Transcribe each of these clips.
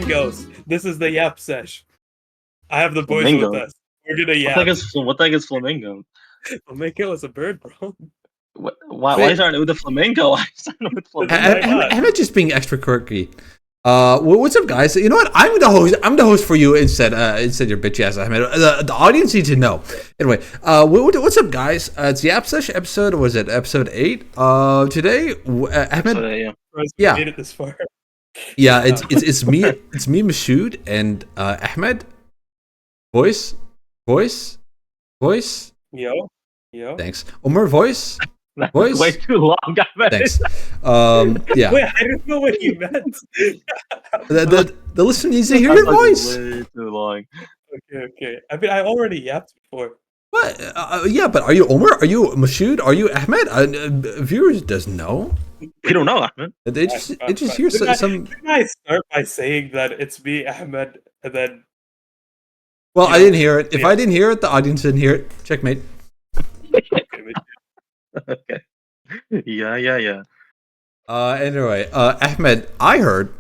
flamingos. This is the yap sesh. I have the boys Flamingo? with us. We're gonna yap. What the heck is flamingo? Flamingo is a bird, bro. Why is there with the flamingo? Why is there with flamingo? I'm not just being extra quirky. What's up, guys? You know what? I'm the host. I'm the host for you instead your bitch ass. Ahmed. The audience needs to know. Anyway, what's up, guys? It's the App Sesh episode. Was it episode 8? Today, Ahmed. Yeah. Made it this far. Yeah, it's me. It's me, Mushood, and Ahmed. Voice. Yo. Thanks. Omur, voice. Way too long, guys. Thanks. Yeah. Wait, I didn't know what you meant. The listener needs to hear your voice. Way too long. Okay. I mean, I already yapped before. What? Yeah, but are you Omur? Are you Mushood? Are you Ahmed? Viewers doesn't know. We don't know, Ahmed. They just hear some. Can I start by saying that it's me, Ahmed, and then? Well, I didn't hear it. If I didn't hear it, the audience didn't hear it. Checkmate. Okay. Yeah. Anyway, Ahmed, I heard.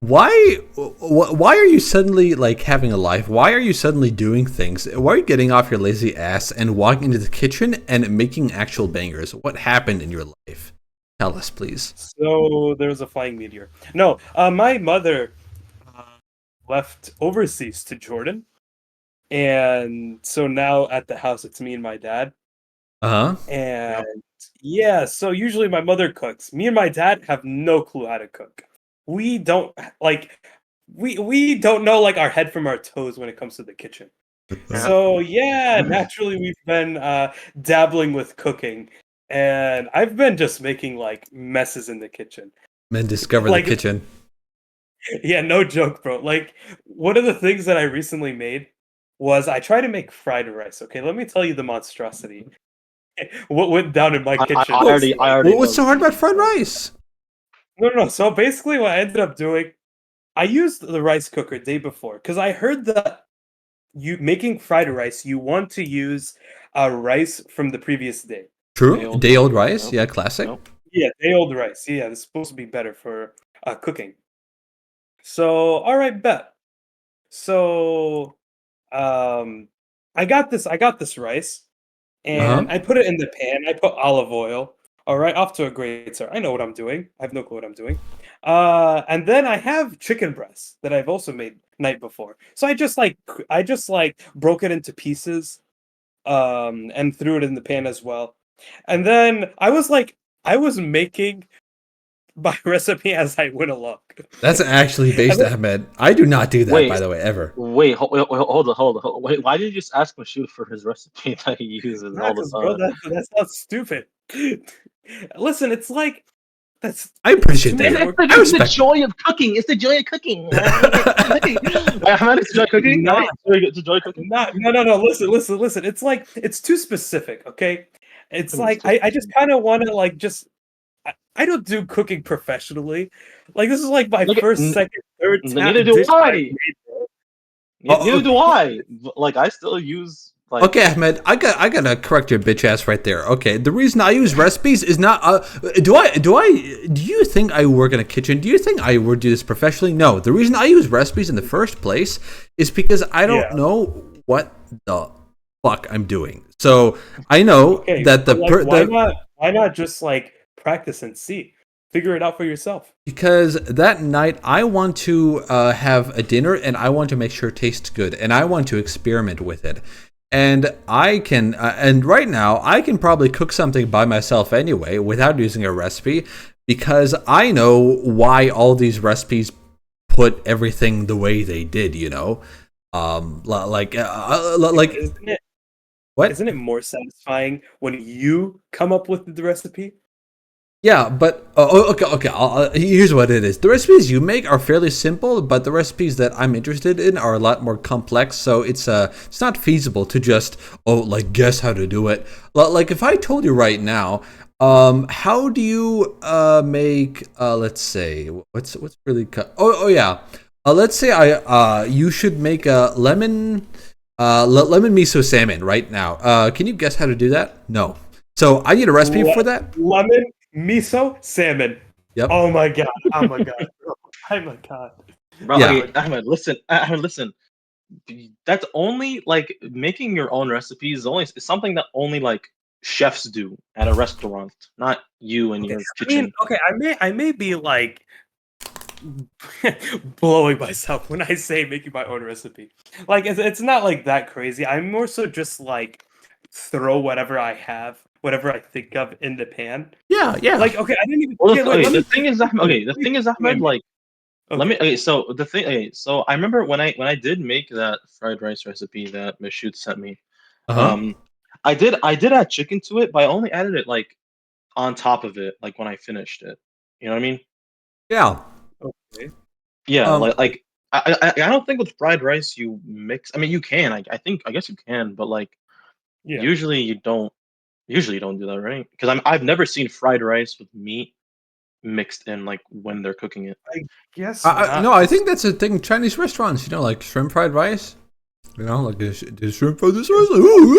Why are you suddenly like having a life? Why are you suddenly doing things? Why are you getting off your lazy ass and walking into the kitchen and making actual bangers? What happened in your life? Tell us, please. So there was a flying meteor. No, my mother left overseas to Jordan, and so now at the house it's me and my dad. And yeah, so usually my mother cooks. Me and my dad have no clue how to cook. We don't we don't know like our head from our toes when it comes to the kitchen. So yeah, naturally we've been dabbling with cooking, and I've been just making like messes in the kitchen. Men discover the kitchen. Yeah, no joke, bro. Like one of the things that I recently made was I tried to make fried rice. Okay, let me tell you the monstrosity. What went down in my kitchen? I already What's so hard about fried rice? No. So basically, what I ended up doing, I used the rice cooker day before because I heard that you making fried rice, you want to use rice from the previous day. True, day old rice. Nope. Yeah, classic. Nope. Yeah, day old rice. Yeah, it's supposed to be better for cooking. So, all right, bet. So, I got this rice. And I put it in the pan. I put olive oil. All right, off to a great start. I know what I'm doing. I have no clue what I'm doing. And then I have chicken breasts that I've also made night before. So I just broke it into pieces, and threw it in the pan as well. And then I was making my recipe as I went along. That's actually based, Ahmed. I do not do that, by the way, ever. Wait, hold on. Wait, why did you just ask Mushood for his recipe that he uses all the time? Bro, that's not stupid. Listen, it's like that's. I appreciate that. It's the joy of cooking. It's the joy of cooking. Ahmed, it's joy of cooking. No. It's joy of cooking. No. Listen. It's like it's too specific. Okay, it's like I just kind of want to like just. I don't do cooking professionally. Like this is like my first, second, third time. Neither do I. Neither do I. Like I still use. Like, okay, Ahmed, I gotta correct your bitch ass right there. Okay, the reason I use recipes is not. Do you think I work in a kitchen? Do you think I would do this professionally? No. The reason I use recipes in the first place is because I don't know what the fuck I'm doing. So I know that why not just like practice and see, figure it out for yourself. Because that night I want to have a dinner and I want to make sure it tastes good and I want to experiment with it. And I can, and right now I can probably cook something by myself anyway without using a recipe because I know why all these recipes put everything the way they did. You know, like isn't it more satisfying when you come up with the recipe? Yeah, but okay. Here's what it is: the recipes you make are fairly simple, but the recipes that I'm interested in are a lot more complex. So it's not feasible to just guess how to do it. Like if I told you right now, how do you make let's say what's really let's say you should make a lemon miso salmon right now. Can you guess how to do that? No. So I need a recipe for that. Lemon miso salmon. Yep. Oh my god. Oh my god. Bro, Yeah. okay, Ahmed, listen. That's only like making your own recipes. It's something that only like chefs do at a restaurant, not you in Okay, your I mean, kitchen. okay, I may be like blowing myself when I say making my own recipe. Like it's not like that crazy. I'm more so just like throw whatever I have, whatever I think of in the pan. Yeah, yeah. Like okay, I didn't even. Well, Okay, wait. okay. Let The me. thing is, Ahmed. Okay, the thing is, Ahmed. Like, let me. Okay. Okay, so the thing. Okay, so I remember when I did make that fried rice recipe that Mushood sent me. Uh-huh. Um, I did add chicken to it, but I only added it like on top of it, like when I finished it. You know what I mean? Yeah. Okay. Yeah, Um I don't think with fried rice you mix. I mean, you can. I guess you can, but like Yeah. usually you don't. Usually you don't do that, right? Because I've never seen fried rice with meat mixed in like when they're cooking it. I guess no, not. I 'Cause think that's a thing in Chinese restaurants, like shrimp fried rice. Like the shrimp fried rice. Ooh.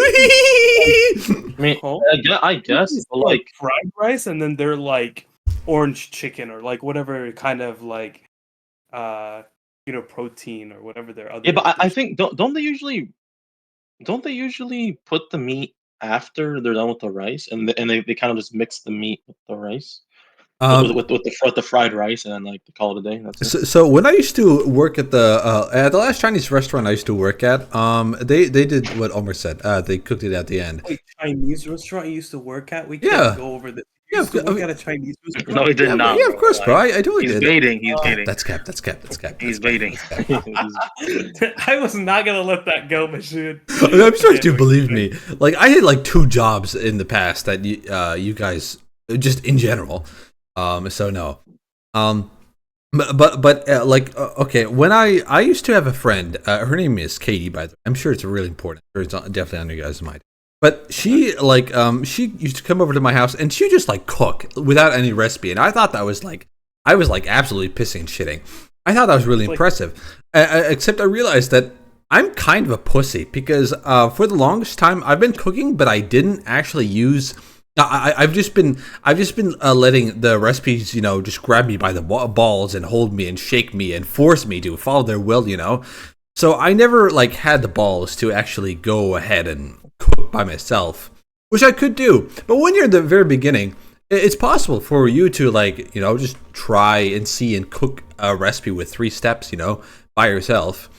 I mean, home I guess, is but like like, fried rice, and then they're like orange chicken or like whatever kind of like uh protein or whatever their yeah, other but I dish. think don't they usually put the meat after they're done with the rice, and they kind of just mix the meat with the rice, with with, um with, with the fried rice, and then like they call it a day. That's it. so when I used to work at the last Chinese restaurant I used to work at, they did what Omar said. They cooked it at the end. Wait, Chinese restaurant you used to work at? We can't Yeah. go over this. You Yeah, used to I work mean, at a Chinese No, restaurant? he did not, yeah, of bro. course, bro. Like, I totally he's did. baiting. He's Uh, baiting. That's cap. That's cap. That's cap. He's That's cap. baiting. That's cap. I was not gonna let that go, Mushood. I mean, I'm sure Okay, you wait, believe me. Like I had like 2 jobs in the past that you guys just in general. So no. Um, but like okay, when I used to have a friend. Her name is Katie. By the way, I'm sure it's really important. I'm sure it's definitely on your guys' mind. But she used to come over to my house and she would just like cook without any recipe, and I thought that was like I was like absolutely pissing and shitting. I thought that was really Like- impressive. Except I realized that I'm kind of a pussy because for the longest time I've been cooking, but I didn't actually use. I've just been letting the recipes, just grab me by the balls and hold me and shake me and force me to follow their will. So I never like had the balls to actually go ahead and cook by myself, which I could do. But when you're at the very beginning, it's possible for you to like, just try and see and cook a recipe with 3 steps, by yourself.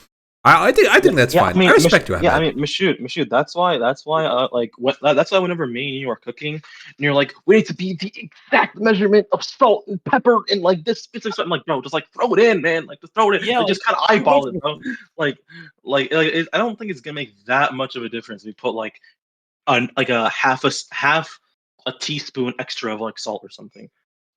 I think that's Yeah, fine. I mean, I respect you, yeah, I Ahmed. mean, Mushood. That's why. That's why whenever me and you are cooking, and you're like, we need to be the exact measurement of salt and pepper and like this specific stuff. I'm like, bro, just like throw it in, man. Like just throw it in. Yeah, Like, like just kind of eyeball it, bro. Like, I don't think it's gonna make that much of a difference if you put like a half a teaspoon extra of like salt or something. You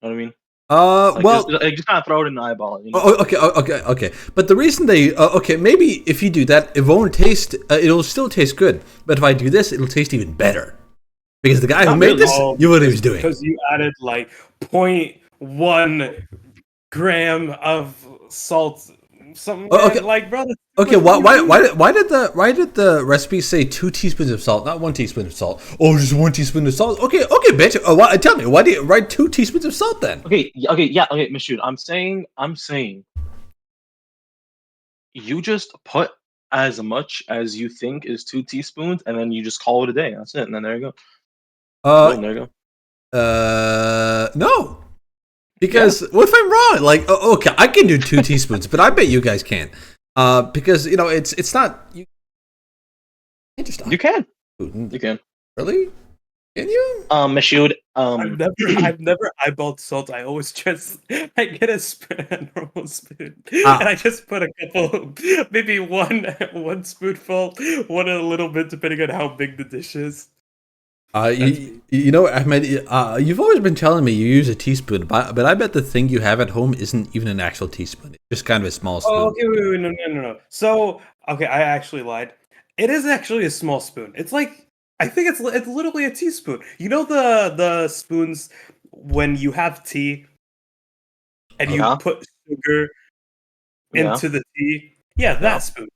know what I mean? Like Well, just kind of throw it in the eyeball. okay. But the reason okay, maybe if you do that, it won't taste. It'll still taste good. But if I do this, it'll taste even better because the guy who Not made really. this Oh, knew what he was doing. because you added like 0.1 gram of salt. Something Okay. like, brother. Okay, why did the recipe say 2 teaspoons of salt, not 1 teaspoon of salt? Oh, just 1 teaspoon of salt. Okay, bitch. Tell me, why do you write 2 teaspoons of salt then? Okay, Mashoud. I'm saying, you just put as much as you think is 2 teaspoons, and then you just call it a day. That's it, and then there you go. Boom, there you go. No, because what if I'm wrong? Like, okay, I can do 2 teaspoons, but I bet you guys can't. Because it's not you. You can. You can. Really? Can you? Mashoud. I've never eyeballed salt. I always just I get a normal spoon, Ah. and I just put a couple, maybe one spoonful, one a little bit, depending on how big the dish is. Ahmed, you've always been telling me you use a teaspoon, but I bet the thing you have at home isn't even an actual teaspoon. It's just kind of a small spoon. Oh, okay, wait, no. So, okay, I actually lied. It is actually a small spoon. It's like I think it's literally a teaspoon. You know the spoons when you have tea and you Yeah. put sugar Yeah. into the tea? Yeah, that Yeah. spoon.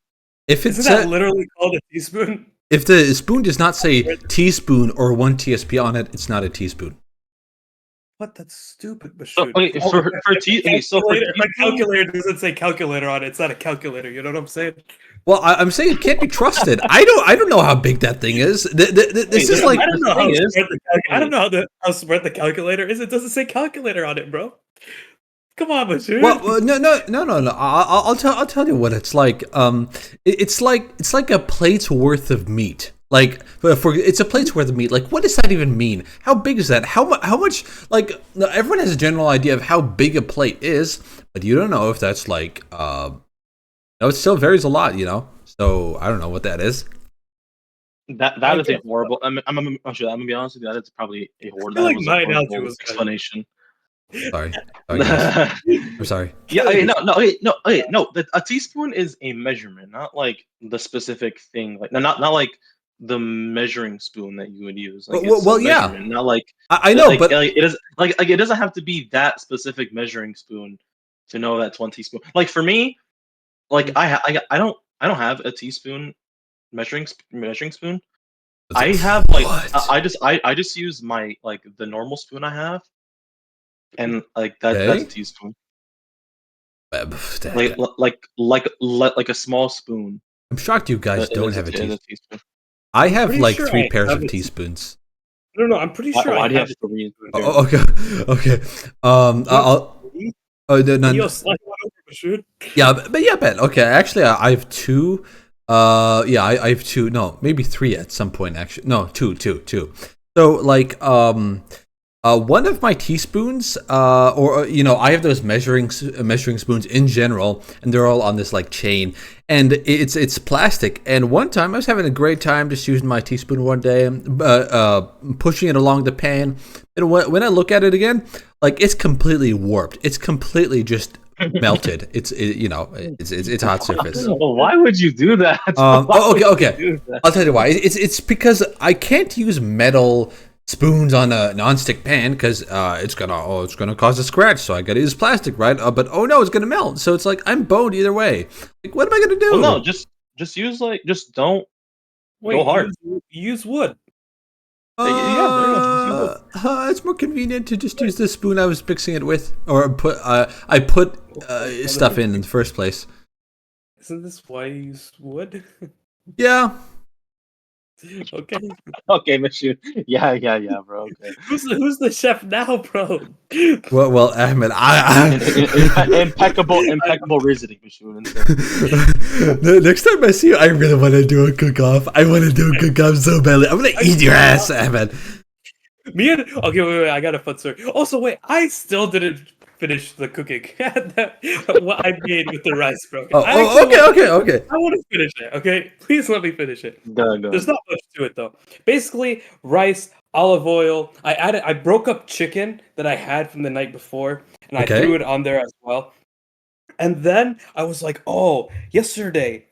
If Isn't that literally called a teaspoon? if the spoon does not say teaspoon or 1 TSP on it, it's not a teaspoon. What? That's stupid, So Mushood. okay, for tea. Okay, so for Calculator, my teaspoon, calculator doesn't say calculator on it. It's not a calculator. You know what I'm saying? Well, I'm saying it can't be trusted. I don't know how big that thing is. This is Wait, like I don't know thing how is- smart I don't know how smart the calculator is. It doesn't say calculator on it, bro. Come on, Mushood. well, no. I'll tell you what it's like. It's like a plate's worth of meat. Like for it's a plate's worth of meat. Like what does that even mean? How big is that? How much? Like everyone has a general idea of how big a plate is, but you don't know if that's like no, it still varies a lot, you know. So I don't know what that is. that is a horrible. I'm sure. I'm gonna be honest with you. That is probably a horrible. feel That like was my a analogy horrible was better. explanation. Sorry guys. I'm sorry. Yeah, no. A teaspoon is a measurement, not like the specific thing. Like not like the measuring spoon that you would use. Like it's Well, a yeah. measurement, not like I know, like, but it is like it doesn't have to be that specific measuring spoon to know that's one teaspoon. Like for me, like I don't have a teaspoon measuring spoon. I have like what? I just use my like the normal spoon I have, and like that's a Okay. teaspoon. I'm Like a small spoon. shocked you guys don't have a Is a teaspoon. teaspoon. I have Pretty like sure 3 I pairs have of a teaspoons. No, I'm pretty sure Why I do you have have three? Oh, okay. I'll. Oh, no, Yo, slide one over, Mushood. yeah, but yeah, Ben. Okay, actually, I have 2. Yeah, I have 2. No, maybe 3 at some point. Actually, no, two. So like, one of my teaspoons, or you know, I have those measuring spoons in general, and they're all on this like chain, and it's plastic. And one time, I was having a great time just using my teaspoon one day, pushing it along the pan, and when I look at it again, like it's completely warped. It's completely just melted. It's hot surface. Well, why would you do that? Okay. I'll tell you why. It's because I can't use metal spoons on a non-stick pan because it's gonna cause a scratch. So I gotta use plastic, right? But oh no, it's gonna melt. So it's like I'm boned either way. Like what am I gonna do? Well, no, just use just don't go hard. Use wood. There you go. It's more convenient to just use the spoon I was mixing it with, or I put stuff in the first place. Isn't this why you use wood? Yeah. Okay. Okay, Mushood. Yeah, bro. Okay. Who's the chef now, bro? Well, Ahmed, Impeccable reasoning, Mushood. Next time I see you, I really want to do a cook-off. I want to do a cook-off so badly. I'm gonna eat your ass, Ahmed. Okay, wait, I got a fun story. Also, wait, I still didn't finish the cooking. What I made with the rice, bro. Okay. I want to finish it, okay? Please let me finish it. Go. There's not much to it though. Basically, rice, olive oil. I broke up chicken that I had from the night before, and I Okay. threw it on there as well. And then I was like, oh, yesterday,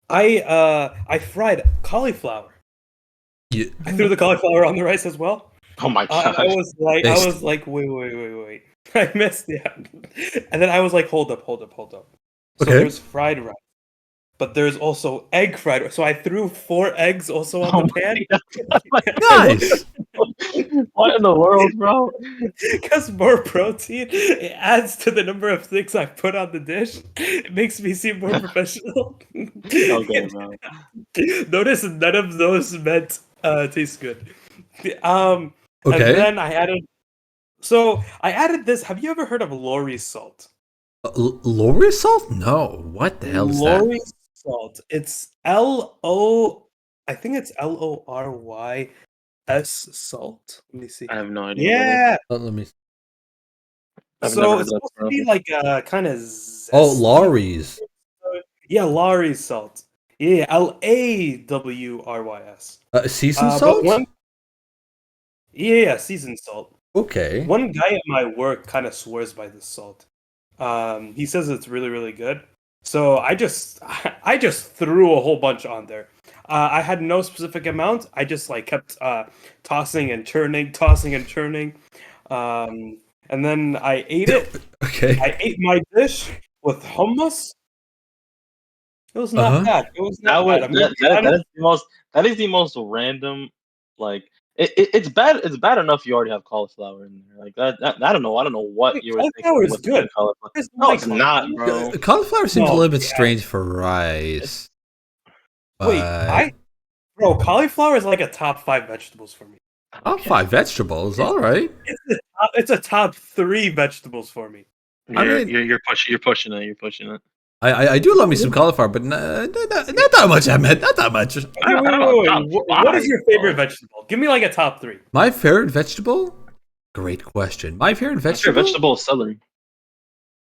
I fried cauliflower. I threw the cauliflower on the rice as well. Oh my god. I was like, wait. I missed it. And then I was like, hold up. So Okay. there's fried rice, but there's also egg fried rice. So I threw 4 eggs also on the pan. Nice. What in the world, bro? Because more protein, it adds to the number of things I put on the dish. It makes me seem more professional. Okay, bro. Notice none of those meant taste good. Okay. And then I added this. Have you ever heard of Lorry salt? Lorry salt? No. What the hell is Lorry that? salt. It's L-O. I think it's Lorys salt. Let me see. I have no idea. Yeah. Let me. I've never So heard it's that, supposed bro. to be like a kind of. Oh, Lorry's. Yeah, Lorry salt. Yeah, Lawrys. Seasoned But salt? yeah, seasoned salt. Okay. One guy at my work kind of swears by this salt. He says it's really, really good. So I just threw a whole bunch on there. I had no specific amount. I just like kept tossing and churning. And then I ate it. Okay. I ate my dish with hummus. It was not bad. It was not bad. I'm gonna be honest. That is the most random like It's bad. It's bad enough you already have cauliflower in there. Like that. I don't know. I don't know what Wait, you were cauliflower thinking is with good. cauliflower. I just No, like it's not, cauliflower. bro. Cauliflower seems a No, little bit yeah. strange for rice. Wait, But bro, cauliflower is like a top 5 vegetables for me. top 5 vegetables, all right. It's a top 3 vegetables for me. I mean, You're pushing it. You're pushing it. I do love me some cauliflower, but not that much, Ahmed. Not that much. Wait, I don't know, top what is five, your favorite bro. vegetable? Give me like a top 3. My favorite vegetable? Great question. My favorite My vegetable? favorite vegetable is celery.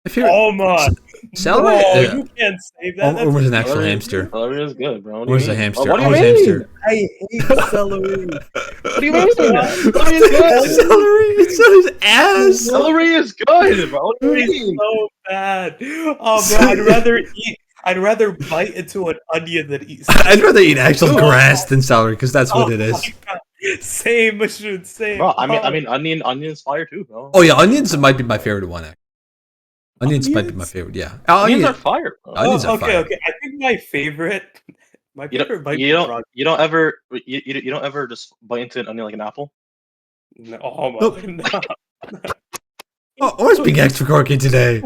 My favorite Oh my! celery. No, you can't say that. That's Omar's an actual Celery- hamster. Celery is good, bro. What do Omar's you a mean? hamster. What do you Omar's a mean? hamster. I hate celery. What do you mean? Celery is good. Celery. It's his ass. Celery is good, bro. What do you It's mean? so bad. Oh bro, I'd rather bite into an onion than eat. I'd rather eat actual grass than celery because that's what it is. my God. Same, Mushood, same. Bro, I mean, onion's fire too, bro. Oh yeah, onions might be my favorite one. Actually. Onions might be my favorite. Yeah. Onions are fire, bro. Onions are okay, fire. okay. I think my favorite might be broccoli. You don't ever just bite into an onion like an apple. No, oh my Nope. God. Oh, Omar's being extra quirky today.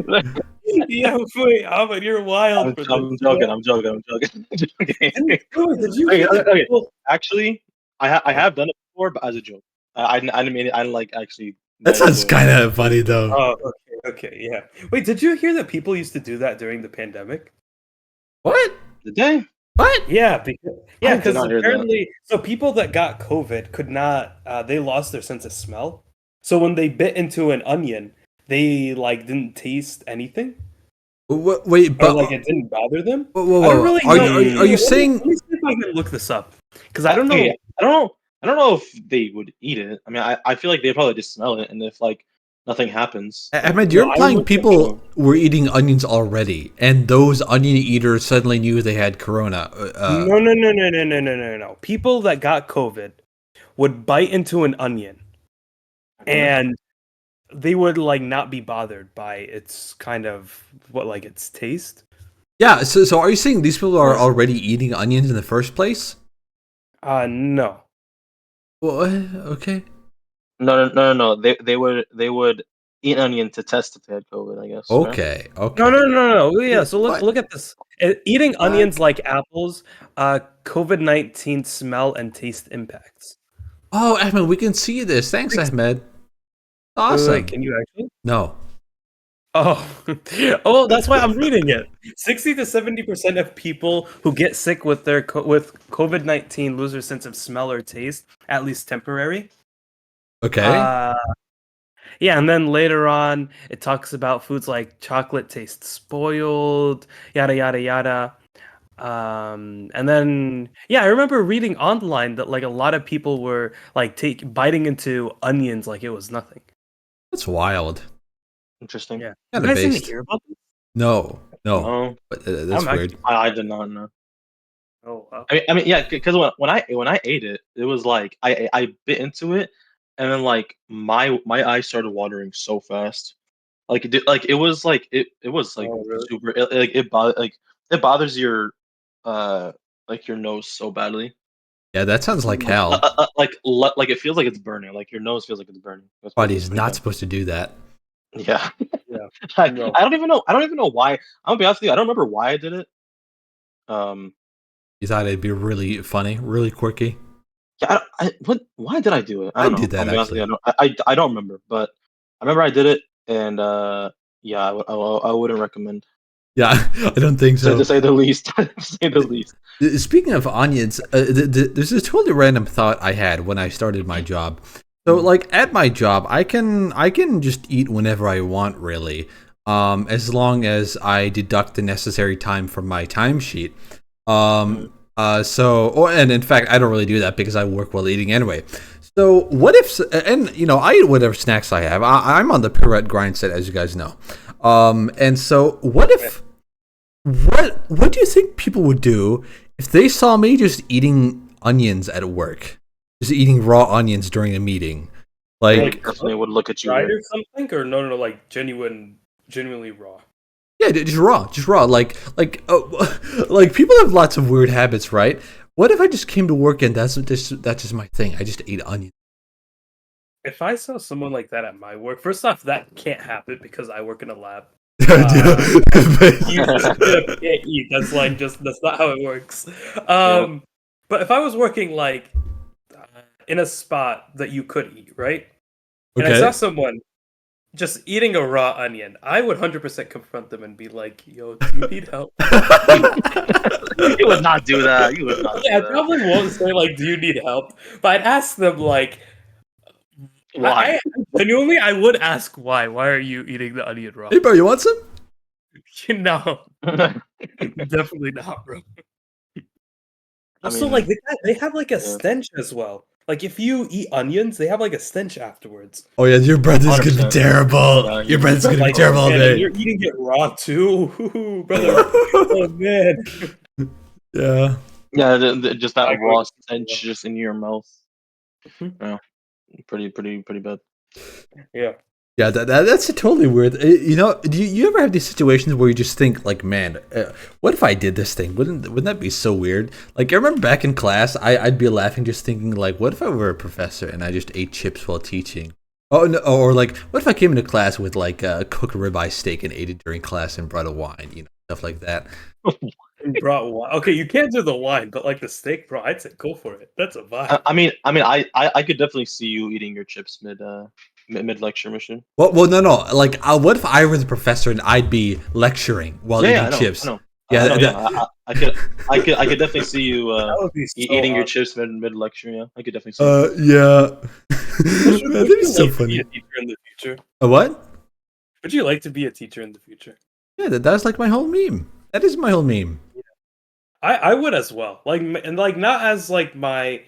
Yeah, wait, Ahmad, you're wild. I'm joking. I'm joking. Did you Okay, hear that okay. people- Actually, I have done it before, but as a joke. I didn't mean it. I didn't like actually. That sounds kind of funny though. Oh, okay, yeah. Wait, did you hear that people used to do that during the pandemic? What? Did they? What? Yeah, I because did not hear that. apparently, so people that got COVID could not. They lost their sense of smell. So when they bit into an onion, they like didn't taste anything, Wait, or but like it didn't bother them. whoa, I don't really are, know. are you saying? Let me see if I can look this up because I don't know. Okay, I don't know if they would eat it. I mean, I feel like they probably just smell it, and if like nothing happens. Ahmed, you're No, I implying looked people were eating onions already, and those onion eaters suddenly knew they had corona. No. People that got COVID would bite into an onion, and they would like not be bothered by its kind of its taste. Yeah, so are you saying these people are already eating onions in the first place? No. Well, okay. No. They would eat onion to test if they had COVID. I guess. right? Okay. No. Yeah, so What? look at this. Eating onions like apples, COVID-19 smell and taste impacts. Oh, Ahmed, we can see this. Thanks, Ahmed. Awesome. Wait, can you actually? No. Oh, oh, that's why I'm reading it. 60 to 70% of people who get sick with with COVID-19 lose their sense of smell or taste, at least temporary. Okay. Yeah, and then later on, it talks about foods like chocolate tastes spoiled, yada yada yada. And then I remember reading online that like a lot of people were like biting into onions like it was nothing. That's wild. Interesting. Yeah, Kinda you guys didn't based. hear about this? No. Oh, But that's I'm weird. I did not know. Oh, wow. I mean, yeah, because when I ate it, it was like I bit into it, and then like my eyes started watering so fast. Like it was like it was like Oh, really? super it bothers your like your nose so badly. Yeah, that sounds like hell. Like it feels like it's burning. Like your nose feels like it's burning. That's what Body's it's not like. supposed to do that. Yeah. Yeah. I No. don't even know. I don't even know why. I'm gonna be honest with you. I don't remember why I did it. You thought it'd be really funny, really quirky. Yeah. Why did I do it? I I don't know. did that, I'm gonna be honest with you, I don't remember, but I remember I did it, and yeah, I wouldn't recommend. Yeah, I don't think so. To say the least. To say the least. Speaking of onions, there's a totally random thought I had when I started my job. So, like at my job, I can just eat whenever I want, really, as long as I deduct the necessary time from my timesheet. And in fact, I don't really do that because I work while eating anyway. So, what if? And you know, I eat whatever snacks I have. I'm on the Perrette grind set, as you guys know. And so, what if? What do you think people would do if they saw me just eating onions at work? Just eating raw onions during a meeting? Like, Definitely would look at you. Fried weird. or something, or no, like genuinely raw. yeah, just raw. Like, like people have lots of weird habits, right? What if I just came to work and that's just my thing? I just ate onions. If I saw someone like that at my work, first off, that can't happen because I work in a lab. You just can't eat. That's like that's not how it works. But if I was working like in a spot that you could eat, right? And I saw someone just eating a raw onion, I would 100% confront them and be like, "Yo, do you need help?" You would not do that. You would not. Yeah, I do that. probably won't say like, "Do you need help?" But I'd ask them like, Why? Genuinely, I would ask why. Why are you eating the onion raw? Hey, bro, you want some? No, definitely not, bro. Also, mean, like they have like a yeah. stench as well. Like if you eat onions, they have like a stench afterwards. Oh yeah, your breath is gonna be 100%. terrible. Yeah, Your breath is gonna be Like, terrible all man, day. and you're eating it raw too, Ooh, brother. Oh man. Yeah. Yeah, just that I raw agree. stench just in your mouth. Mhm. Yeah, pretty bad. Yeah. Yeah, that's totally weird. You know, do you ever have these situations where you just think, like, man, what if I did this thing? Wouldn't that be so weird? Like, I remember back in class, I'd be laughing just thinking, like, what if I were a professor and I just ate chips while teaching? Oh, no, or like, what if I came into class with like a cooked ribeye steak and ate it during class and brought a wine, you know, stuff like that. And brought wine. Okay, you can't do the wine, but like the steak, bro, I'd say go for it. That's a vibe. I could definitely see you eating your chips mid lecture mission. Well, no. Like, what if I were the professor and I'd be lecturing while eating chips? I know. Yeah, I could definitely see you That would be so eating your awesome. chips mid lecture. Yeah, I could definitely see. You. Yeah. Would That'd you be so like to be funny. a teacher in the future? A what? Would you like to be a teacher in the future? Yeah, that's like my whole meme. That is my whole meme. I would as well. Like and like not as like my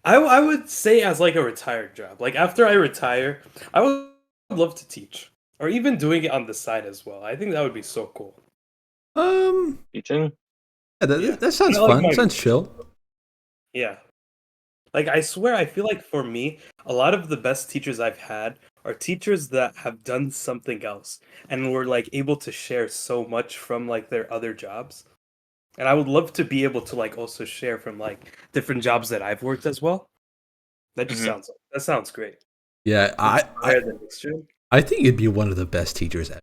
I would say as like a retired job. Like after I retire, I would love to teach. Or even doing it on the side as well. I think that would be so cool. Teaching. Yeah, that sounds Not like fun. my- Sounds chill. Yeah. Like I swear I feel like for me, a lot of the best teachers I've had are teachers that have done something else and were like able to share so much from like their other jobs. And I would love to be able to like also share from like different jobs that I've worked as well. That just sounds great. Yeah, Higher than next year. I think you'd be one of the best teachers ever.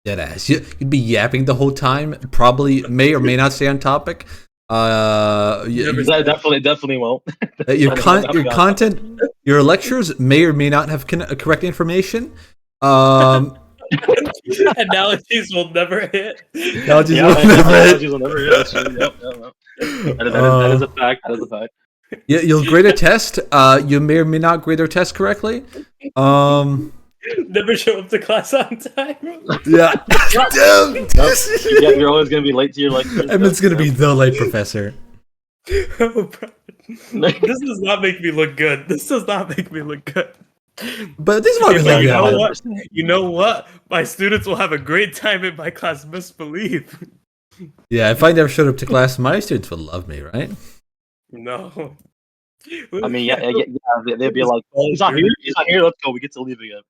Deadass. You'd be yapping the whole time. Probably may or may not stay on topic. Definitely won't. Your content, your lectures may or may not have correct information. Analogies will never hit. Analogies will never hit. That's true. Yep. That is a fact. That is a fact. Yeah, you'll grade a test. You may or may not grade their test correctly. Never show up to class on time. Yeah. You're always gonna be late to your lecture. Emmett's gonna be the late professor. Oh, bro. This does not make me look good. This does not make me look good. But this is why we love you you. know what? You know what? My students will have a great time in my class. Best believe. Yeah, if I never showed up to class, my students would love me, right? No. I mean, yeah, they'd be like, "He's not here. Let's go. We get to leave again."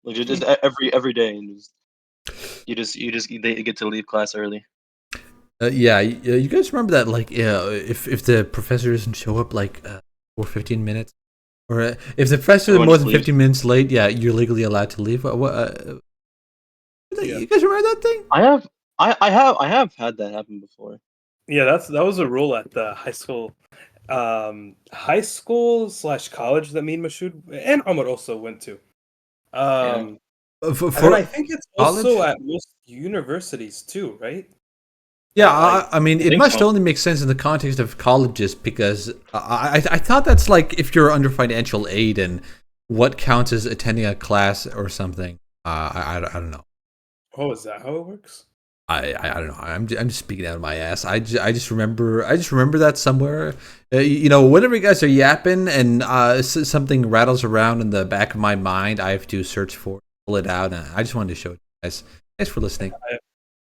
Like just every day, and they get to leave class early. Yeah, you guys remember that? Like, if the professor doesn't show up like for 15 minutes, or if the professor is more than 15 minutes late, yeah, you're legally allowed to leave. You guys remember that thing? I have had that happen before. Yeah, that was a rule at the high school /college that me and Mushood and Ahmud also went to. And I think it's also at most universities too, right? Yeah, I mean, it must only make sense in the context of colleges because I thought that's like if you're under financial aid and what counts as attending a class or something. I don't know. Oh, is that how it works? I don't know. I'm just speaking out of my ass. I just remember that somewhere. You know, whenever you guys are yapping and something rattles around in the back of my mind, I have to search for it, pull it out, and I just wanted to show it to you guys. Thanks for listening.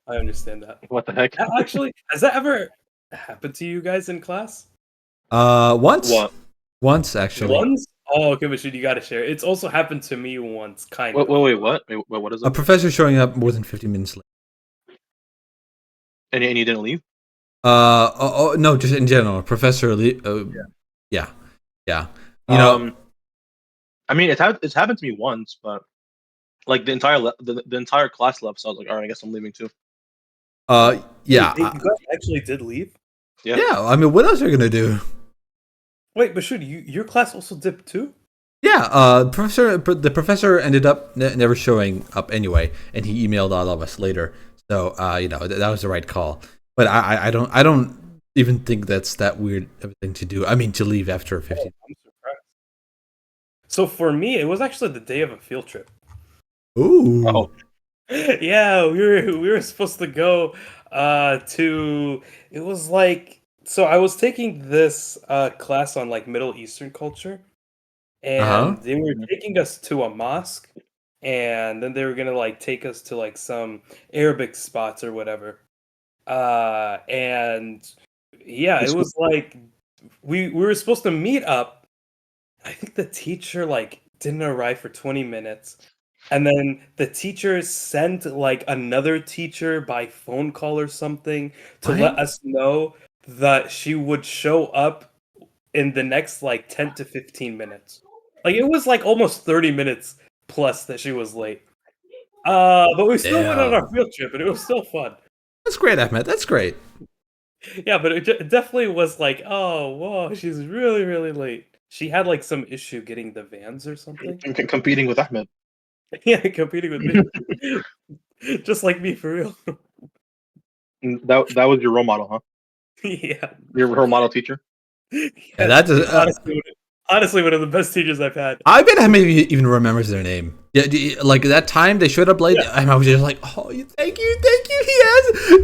I understand that. What the heck? Actually, has that ever happened to you guys in class? Once. What? Once, actually. Once? Oh, okay, Mushood, you gotta share. It's also happened to me once, kind of. Wait, what? Wait, what is it? A professor showing up more than 50 minutes late. And you didn't leave? No, just in general, Professor Lee. Yeah, yeah. You know, I mean, it's happened to me once, but like the entire class left, so I was like, all right, I guess I'm leaving too. yeah, You guys actually did leave? Yeah. yeah. I mean, what else are you gonna do? Wait, Mushood, your class also dipped too? Yeah, the professor ended up never showing up anyway, and he emailed all of us later. So, that was the right call. But I don't even think that's that weird of a thing to do. I mean, to leave after 15. I'm surprised. So for me, it was actually the day of a field trip. Ooh. Oh. Yeah, we were supposed to go to it was like so I was taking this class on like Middle Eastern culture Uh-huh. and they were taking us to a mosque and then they were gonna like take us to like some Arabic spots or whatever. And yeah, it It's was like we were supposed to meet up. I think the teacher like didn't arrive for 20 minutes. And then the teacher sent like another teacher by phone call or something to let What? us know that she would show up in the next like 10 to 15 minutes. Like it was like almost 30 minutes plus that she was late. But we still went on our Damn. field trip and it was still fun. That's great, Ahmed. That's great. Yeah, but it definitely was like, oh, whoa, she's really, really late. She had like some issue getting the vans or something. competing with Ahmed. Yeah, competing with me. Just like me for real. That was your role model, huh? Yeah. Your role model teacher. Yeah, Yeah, that is. honestly, one of the best teachers I've had. I bet Ahmed even remembers their name. Yeah, like that time they showed up late, Yeah. and I was just like, "Oh, thank you,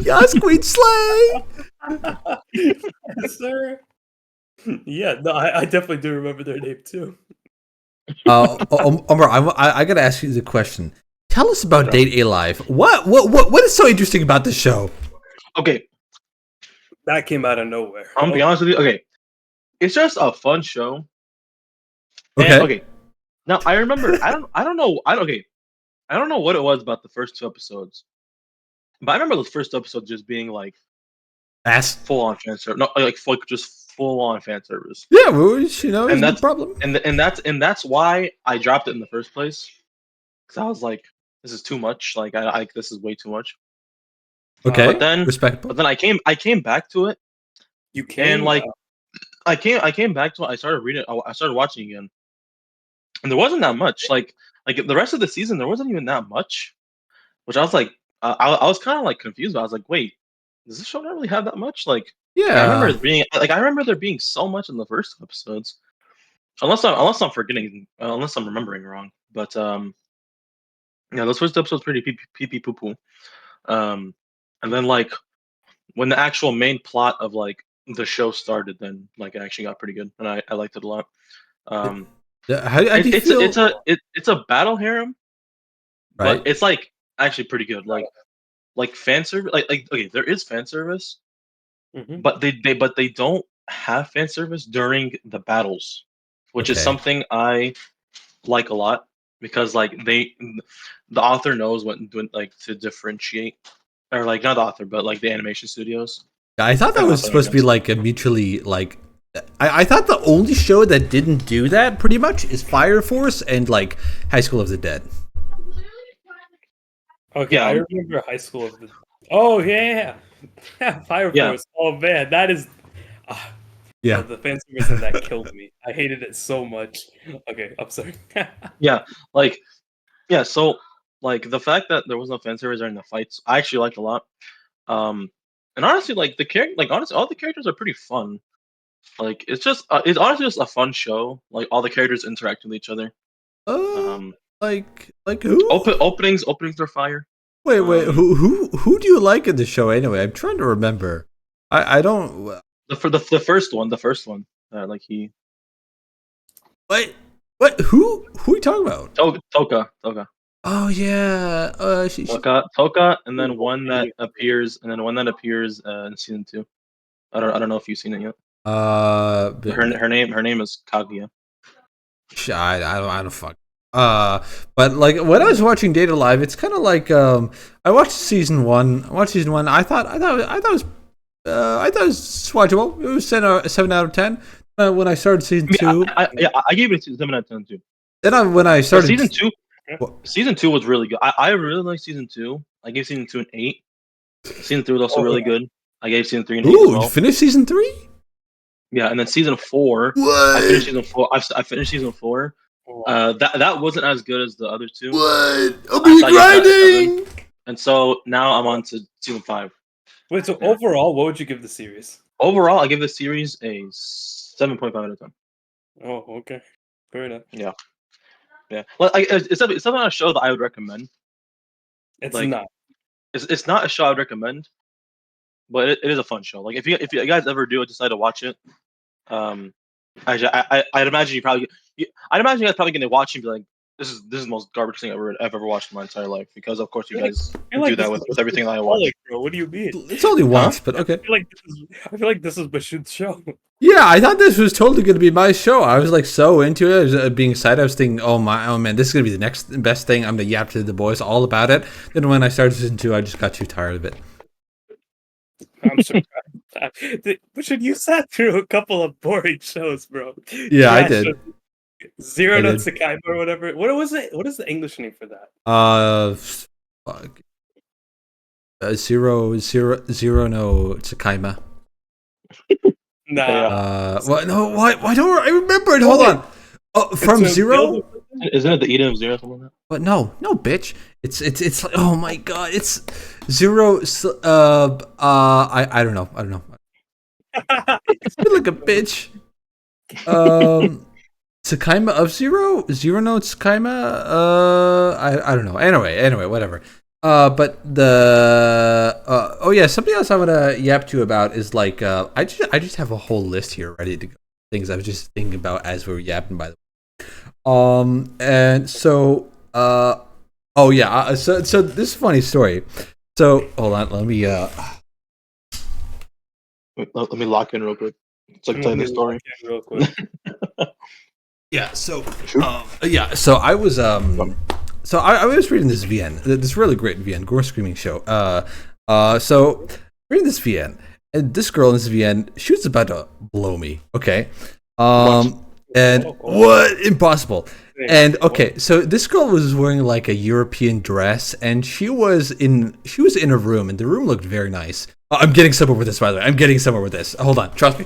yes, Queen Slay." Yes, sir. Yeah, no, I definitely do remember their name too. Omar, I gotta ask you the question. Tell us about datealive. What is so interesting about this show? Okay, That came out of nowhere. I'm gonna be honest with you. Okay, it's just a fun show. Okay. And, okay. Now I remember. I don't know. Okay. I don't know what it was about the first two episodes, but I remember the first episode just being like Ass. full on fan service. No, like just full on fan service. Yeah, well, it's And no that's problem. and that's why I dropped it in the first place. Because I was like, this is too much. Like I this is way too much. Okay, But then respectable. I came back to it, You and came. like I came back to it. I started reading. I started watching again, and there wasn't that much. Like the rest of the season, there wasn't even that much. Which I was like, I was kind of like confused. But I was like, wait, does this show not really have that much? I remember Yeah. it being I remember there being so much in the first episodes. Unless I'm forgetting, unless I'm remembering wrong. But yeah, those first episodes pretty pee pee poo poo. Um, and then like when the actual main plot of like the show started, then like it actually got pretty good, and I liked it a lot. Um, How do you feel? it's a battle harem, but Right. it's like actually pretty good. Like fan service, like okay, there is fan service, Mhm. but they don't have fan service during the battles, which is Okay. something I like a lot because like the author knows when like to differentiate, or like not the author but like the animation studios. I thought that And was that's what I supposed to be guess. like a mutually like. I thought the only show that didn't do that pretty much is Fire Force and like High School of the Dead. Okay, Yeah, I remember High School of the. Oh yeah, yeah, Fire yeah, Force. Oh man, that is. ah, Yeah. the fan service in that killed me. I hated it so much. Okay, I'm sorry. yeah. Like yeah. So like the fact that there was no fan service during the fights, I actually liked a lot. Um, and honestly, like the character, like honestly, all the characters are pretty fun. Like it's honestly just a fun show. Like all the characters interact with each other. Uh, Um, like who? openings are fire. Wait. Um, Who do you like in the show anyway? I'm trying to remember. I don't. the first one, like he Wait. What? Who are you talking about? Toka, Oh yeah. Toka, and Ooh, then one that okay. appears, in season two. I don't know if you've seen it yet. B- Her name is Kaguya. I don't fuck. But like when I was watching Data Live, it's kind of like I watched season one. I watched season one. I thought it was I thought it was watchable. It was a 7 out of 10. When I started season I mean, 2, I gave it a 7 out of 10 too. when I But started season two was really good. I really like season 2. I gave season 2 an 8. Season 3 was also really good. I gave season 3 an 8 as Ooh, well. you finished season 3? Yeah, and then season 4. What? I finished season 4. I finished season 4. That wasn't as good as the other two. What? I'm I thought you got grinding! And so now I'm on to season 5. Wait, so Yeah. overall, what would you give the series? Overall, I give this series a 7.5 out of 10. Oh, okay. Fair enough. Yeah. Well, it's not a show that I would recommend. It's Like, not. It's not a show I would recommend, but it is a fun show. Like if you guys ever do decide to watch it, I'd imagine I'd imagine you guys probably gonna watch and be like, this is the most garbage thing I've ever watched in my entire life, because of course you guys do that with everything that I watch. Bro, what do you mean? It's only once, but okay. I feel like this is Mushood's show. Yeah, I thought this was totally going to be my show. I was like so into it. I was being excited. I was thinking, oh man, this is going to be the next best thing. I'm going to yap to the boys all about it. Then when I started season 2, I just got too tired of it. I'm surprised. Mushood, you sat through a couple of boring shows, bro. Yeah, I did. Zero no Tsukaima or whatever. What was it? What is the English name for that? Fuck. Zero no Tsukaima. Nah. What? No, why don't I remember it? Hold on. From Zero? Isn't it the Eden of Zero, something like that? But no, bitch. It's like, oh my god, it's Zero. I don't know. I feel like a bitch. Tsukaima of Zero no Tsukaima. I don't know. Anyway, whatever. But the oh yeah, something else I want to yap to you about is like I just have a whole list here ready to go. Things I was just thinking about as we were yapping, by the way. And so oh yeah, so this is a funny story. So hold on, let me lock in real quick. It's like telling the story. Real quick. Yeah. So so I was so I was reading this VN, this really great VN, gore screaming show. So reading this VN, and this girl in this VN, she was about to blow me. Okay. And what? Impossible. And okay, so this girl was wearing like a European dress, and she was in a room, and the room looked very nice. I'm getting somewhere with this, by the way. I'm getting somewhere with this. Hold on, trust me.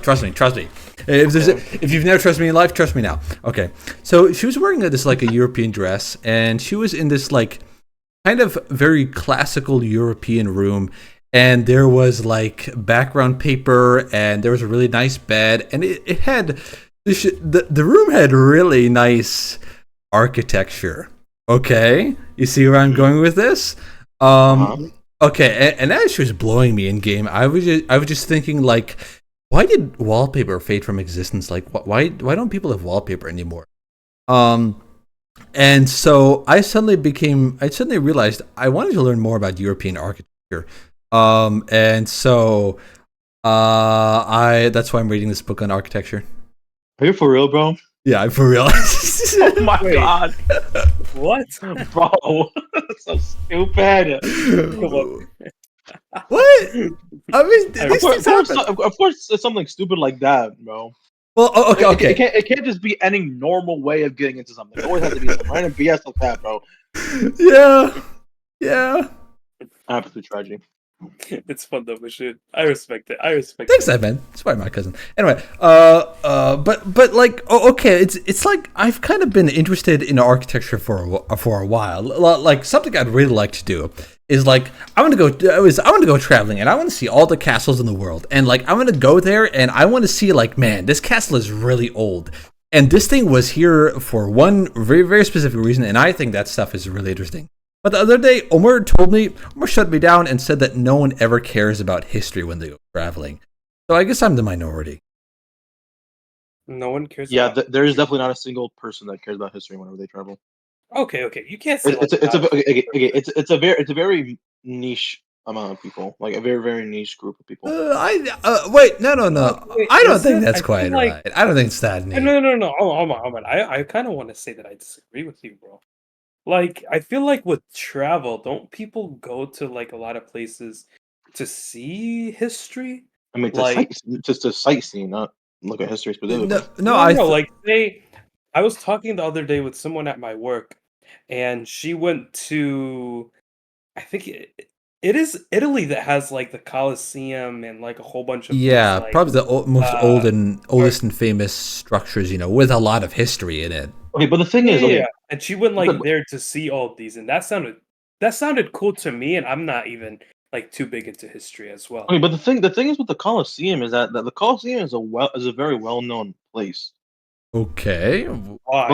If you've never trusted me in life, trust me now. Okay, so she was wearing this like a European dress, and she was in this like kind of very classical European room, and there was like background paper, and there was a really nice bed, and it had the room had really nice architecture. Okay, you see where I'm going with this? Okay, and as she was blowing me in game, I was just thinking like, why did wallpaper fade from existence? Like, why don't people have wallpaper anymore? And so I suddenly realized I wanted to learn more about European architecture. And so that's why I'm reading this book on architecture. Are you for real, bro? Yeah, I'm for real. Oh my god. What? Bro, that's so stupid. What? I mean, these things happen. Of course, it's something stupid like that, bro. Well, okay. It can't just be any normal way of getting into something. It always has to be some random BS like that, bro. Yeah. Absolute tragedy. It's fun though, Mushood. I respect it. Thanks, Evan. That's why my cousin. Anyway, but like, okay, it's like I've kind of been interested in architecture for a while. Like something I'd really like to do is like I want to go traveling, and I want to see all the castles in the world, and like I want to go there, and I want to see like, man, this castle is really old, and this thing was here for one very, very specific reason, and I think that stuff is really interesting. But the other day, Omur shut me down and said that no one ever cares about history when they go traveling. So I guess I'm the minority. No one cares. Yeah, there is definitely not a single person that cares about history whenever they travel. Okay, you can't say it's a very niche amount of people, like a very, very niche group of people. Wait, no. Wait, I don't think that's quite right. I don't think it's that niche. No. Hold on. I kind of want to say that I disagree with you, bro. Like, I feel like with travel, don't people go to like a lot of places to see history? I mean, Like, just a sightseeing, not look at history specifically. like I was talking the other day with someone at my work, and she went to, I think it is Italy that has like the Colosseum and like a whole bunch of these Yeah, like probably the most uh oldest and famous structures, with a lot of history in it. Okay, but the thing is, okay, and she went like but there to see all of these, and that sounded cool to me, and I'm not even like too big into history as well. okay, but the thing is with the Colosseum is that the Colosseum is a very well known place. Okay. But Why?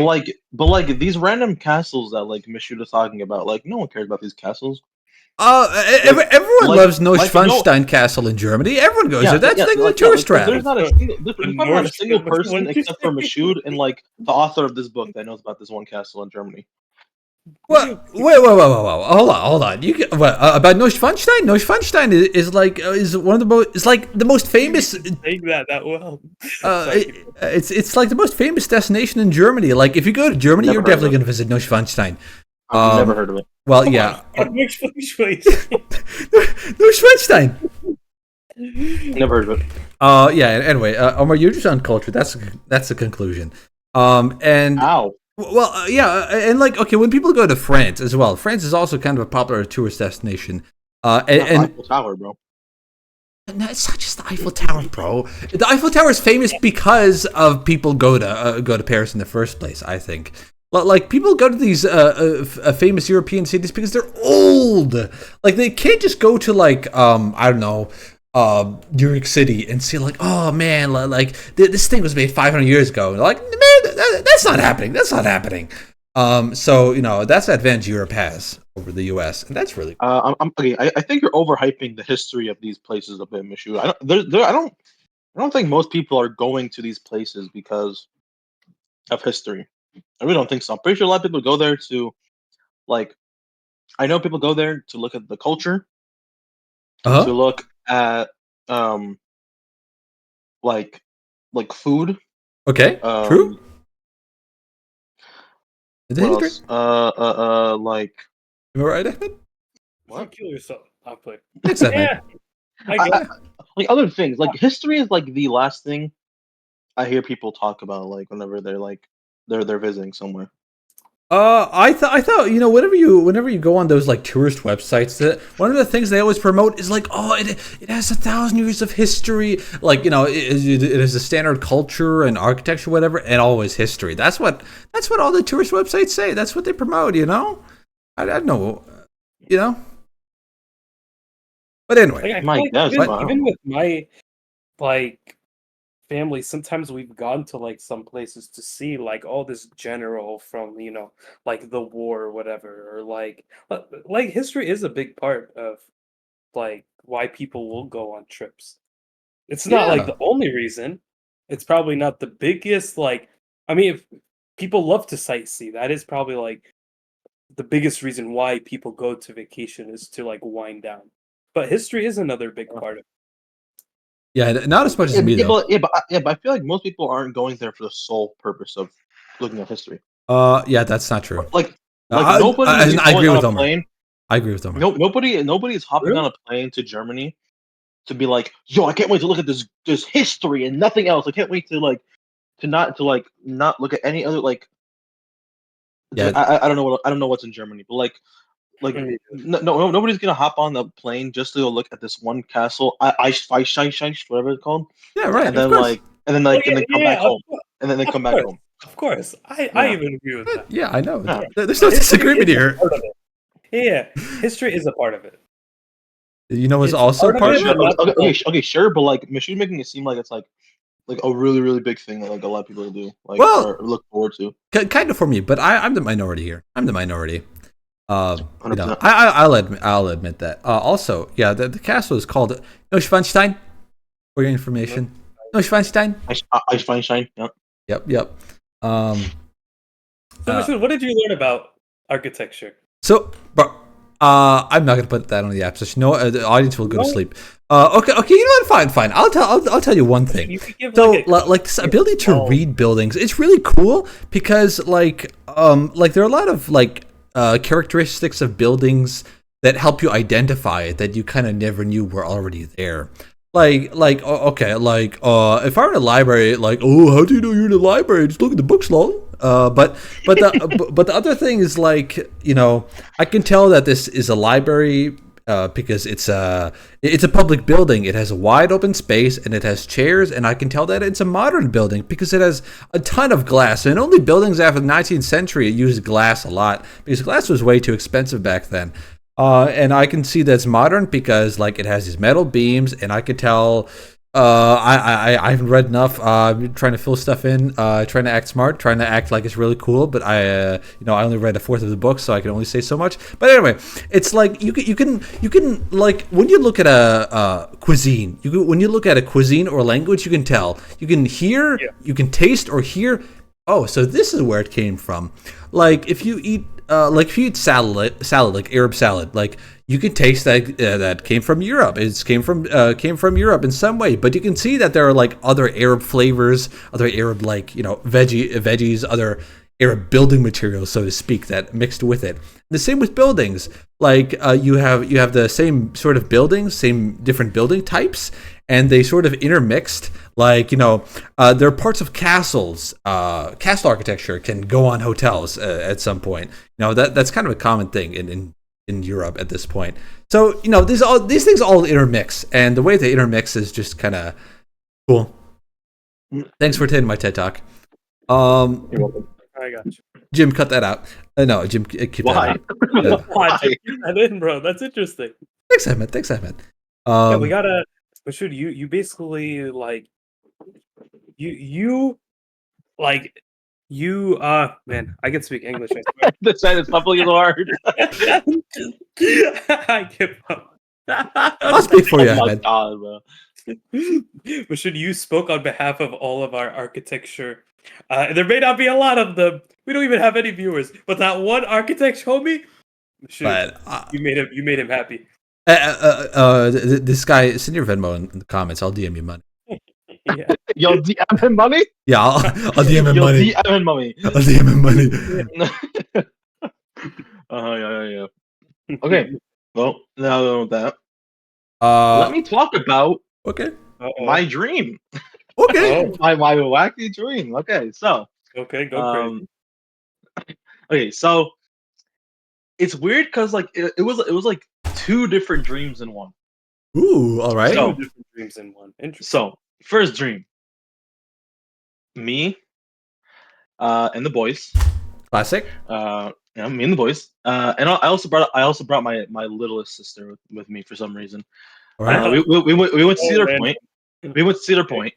like these random castles that like Mushood is talking about, like no one cares about these castles. Like Everyone loves like no Neuschwanstein Castle in Germany. Everyone goes there. That's like the like yeah, tourist like, trap. there's not a single there's probably not a North single what person did you except for say? Mushood and like the author of this book that knows about this one castle in Germany. What? Wait, hold on. You get what about Neuschwanstein? Neuschwanstein is one of the most. It's like the most famous. Saying that well. It's like the most famous destination in Germany. Like if you go to Germany, Never you're heard of definitely it. going to visit Neuschwanstein. I've never heard of it. Well, Come yeah, on, which way? Neuschwanstein. Never heard of it. Yeah. Anyway, Omar, you're just on culture. That's the conclusion. And Ow. well, yeah, and like okay, when people go to France as well, France is also kind of a popular tourist destination. And Eiffel Tower, bro. no, it's not just the Eiffel Tower, bro. The Eiffel Tower is famous because of people go to Paris in the first place. I think, like people go to these famous European cities because they're old. Like they can't just go to like I don't know. New York City and see like, oh man, like this thing was made 500 years ago. Like, man, that's not happening. That's not happening. So that's the advantage Europe has over the U.S. and that's really cool. I'm okay. I think you're overhyping the history of these places a bit, Mishu. I don't think most people are going to these places because of history. I really don't think so. I'm pretty sure a lot of people go there to like. I know people go there to look at the culture, to look at like food. Okay, true. Is it What history? else? Like Am I right, Ahmed? Don't kill yourself. I'll play. Thanks, Ahmed. Yeah, I guess. like other things. Like history is like the last thing I hear people talk about. Like whenever they're visiting somewhere. I thought whenever you go on those like tourist websites, that one of the things they always promote is like, oh, it has 1,000 years of history, like it is a standard culture and architecture, whatever, and always history. That's what all the tourist websites say. That's what they promote. I don't know, but anyway, Like, I feel My like guess, even, wow. even with my like family, sometimes we've gone to like some places to see like all this general from like the war or whatever, or like history is a big part of like why people will go on trips. It's not like yeah, the only reason. It's probably not the biggest. Like, I mean, if people love to sightsee, that is probably like the biggest reason why people go to vacation is to like wind down. But history is another big part of yeah, not as much as me though. But I feel like most people aren't going there for the sole purpose of looking at history. Yeah, that's not true. Like I, nobody I, is I agree going on with a Omar. plane. I agree with Omar. Nobody is hopping on a plane to Germany to be like, yo, I can't wait to look at this history and nothing else. I can't wait to not look at any other like. Yeah, I don't know what's in Germany, but like it. nobody's gonna hop on the plane just to go look at this one castle, whatever it's called, yeah, right. and Of then course. and then come back home, and then they come back home. Of course. I Yeah. even agree with that. Yeah, I know. Yeah. There's no History disagreement is a here. part of it. Yeah, history is a part of it. You know what's It's also part of part it, of but it? not the whole. Okay, sure, but like Michigan making it seem like it's like a really really big thing that like a lot of people do like Well, or look forward to. Kind of for me, but I'm the minority here. I'm the minority. 100%. I'll admit that. Also, yeah, the castle is called Neuschwanstein. For your information, Neuschwanstein. Einstein, yeah. Yep. Um, So, uh, Mushood, what did you learn about architecture? so, bro, I'm not gonna put that on the app session. No, the audience will go to No? sleep. Okay. You know what? Fine. I'll tell you one thing. You could give So, like like this ability to Oh. read buildings, it's really cool because, like there are a lot of like characteristics of buildings that help you identify it that you kind of never knew were already there. Okay, if I'm in a library, like, oh, how do you know you're in a library? Just look at the books, lol. But the other thing is, like, I can tell that this is a library because it's a public building. It has a wide open space and it has chairs, and I can tell that it's a modern building because it has a ton of glass. And only buildings after the 19th century used glass a lot because glass was way too expensive back then. And I can see that's modern because, like, it has these metal beams, and I could tell. I haven't read enough. Trying to fill stuff in, trying to act smart, trying to act like it's really cool. But I only read a fourth of the book, so I can only say so much. But anyway, it's like you can like when you look at a cuisine, when you look at a cuisine or language, you can tell. You can hear, you can taste or hear. Oh, so this is where it came from. Like if you eat salad like Arab salad, like you can taste that that came from Europe. It came from Europe in some way, but you can see that there are like other Arab flavors, other Arab veggies, other Arab building materials, so to speak, that mixed with it. The same with buildings. Like you have the same sort of buildings, same different building types, and they sort of intermixed. Like there are parts of castles. Castle architecture can go on hotels at some point. That's kind of a common thing in Europe at this point. So these things all intermix, and the way they intermix is just kind of cool. Thanks for attending my TED Talk. You're welcome. I got you. Jim, cut that out. No, Jim, keep Why? that out. Why? Keep that in, bro. That's interesting. Thanks, Ahmed. Yeah, we gotta. Mushood, you basically like you man, I can speak English. I swear. The sentence probably hard. I give up. I'll speak for you, Oh my Ahmed. god, bro. Mushood, you spoke on behalf of all of our architecture. There may not be a lot of them. We don't even have any viewers, but that one architect homie, Mushood, But you made him happy. this guy, send your Venmo in the comments. I'll DM you money. Yeah. Yo, DM him money? Yeah, I'll DM him Yo, money. DM him money. I'll DM him money. Yeah. Okay. Well, now with that, Uh, let me talk about Okay. Uh-oh. my dream. Okay. Oh, My wacky dream. Okay, so okay, go crazy. okay, so it's weird because like it was like two different dreams in one. Ooh, all right. So- Two different dreams in one. Interesting. So first dream, me, and the boys. Classic. Me and the boys. And I also brought my littlest sister with me for some reason. All right. We went to Oh, Cedar man. Point. We went to Cedar Point,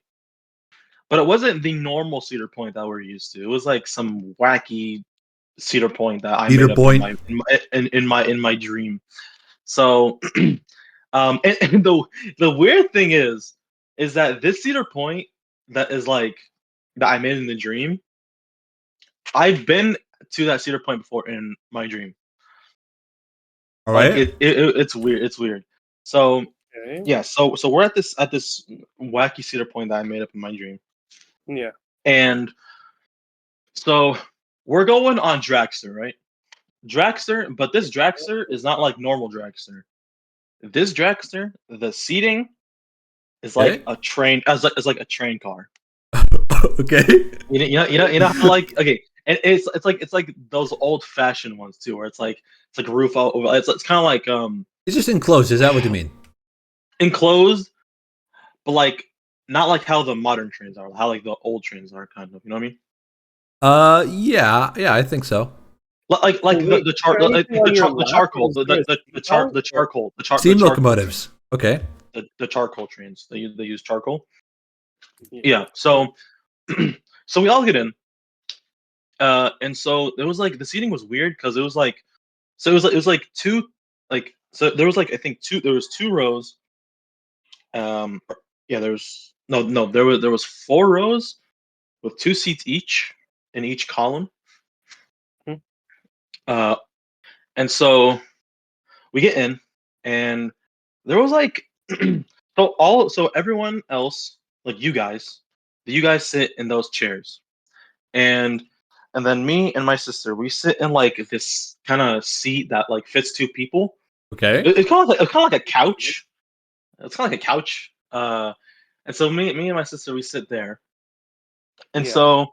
but it wasn't the normal Cedar Point that we're used to. It was like some wacky Cedar Point that I Cedar made up Point. in my dream. So, and the weird thing is that this Cedar Point that is like that I made in the dream. I've been to that Cedar Point before in my dream. All Like right. it's weird. It's weird. So Okay. yeah, so we're at this wacky Cedar Point that I made up in my dream, Yeah. and so we're going on Dragster, right? Dragster, but this Dragster is not like normal Dragster. This Dragster, the seating is like Okay. a train, as like a train car. Okay. You know how like okay, and it's like those old fashioned ones too, where it's like roof out over. It's kind of like It's just enclosed. Is that what you mean? enclosed, but like not like how the modern trains are, how like the old trains are, kind of. You know what I mean? Yeah, I think so. Like Wait, the char is there like, anything on the your char the lap, charcoal or is there a seatbelt? Steam locomotives. Okay. the charcoal trains. They use charcoal. Yeah. Yeah. So so we all get in. And so it was like the seating was weird because it was like it was like two like so there was like I think there was two rows. Yeah, there was four rows with two seats each in each column. Hmm. And so we get in, and there was like so everyone else, like you guys sit in those chairs, and then me and my sister, we sit in like this kind of seat that like fits two people. Okay. It's kind of like a couch. It's kind of like a couch. And so me and my sister, we sit there. And Yeah. so,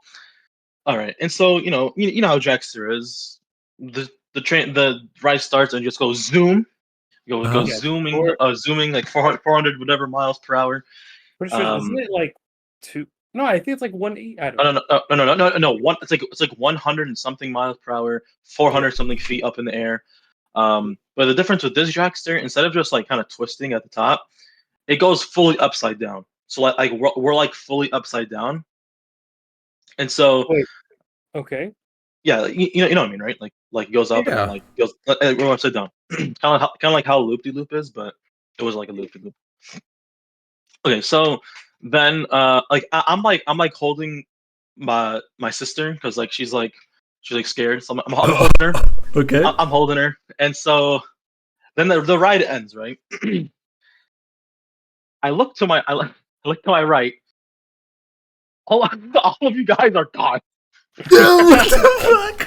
all right. And so, you know how Dragster is. The ride starts and just goes zoom. Go Yeah. zooming like 400 whatever miles per hour. Pretty sure, isn't it like two? No, I think it's like 180. I No, don't know. no. It's like 100 and something miles per hour, Yeah. 400 something feet up in the air. But the difference with this dragster, instead of just like kind of twisting at the top, it goes fully upside down. So like we're like fully upside down, and so Wait. Okay. yeah, you know what I mean, right? Like it goes up and then Yeah. like goes we're upside down, kind of like how loop de loop is, but it was like a loop de loop. Okay, so then like I'm like holding my sister because like she's like scared, so I'm holding her. Okay. I'm holding her, and so then the ride ends, right? I look to my right. All of you guys are gone. What the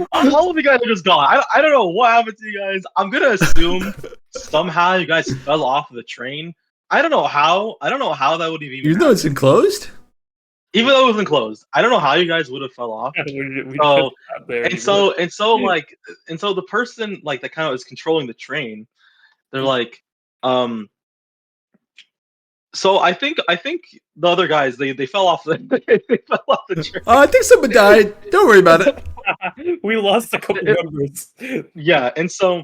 fuck? All of you guys are just gone. I don't know what happened to you guys. I'm gonna assume somehow you guys fell off of the train. I don't know how. I don't know how that would have even Even though it's happened. enclosed? Even though it was enclosed. I don't know how you guys would have fell off. We So not there and anymore. so and so like and so the person like that kind of is controlling the train, they're like, so I think the other guys they fell off the they fell off the train. Oh, I think someone died. Don't worry about it. We lost a couple members. Yeah, and so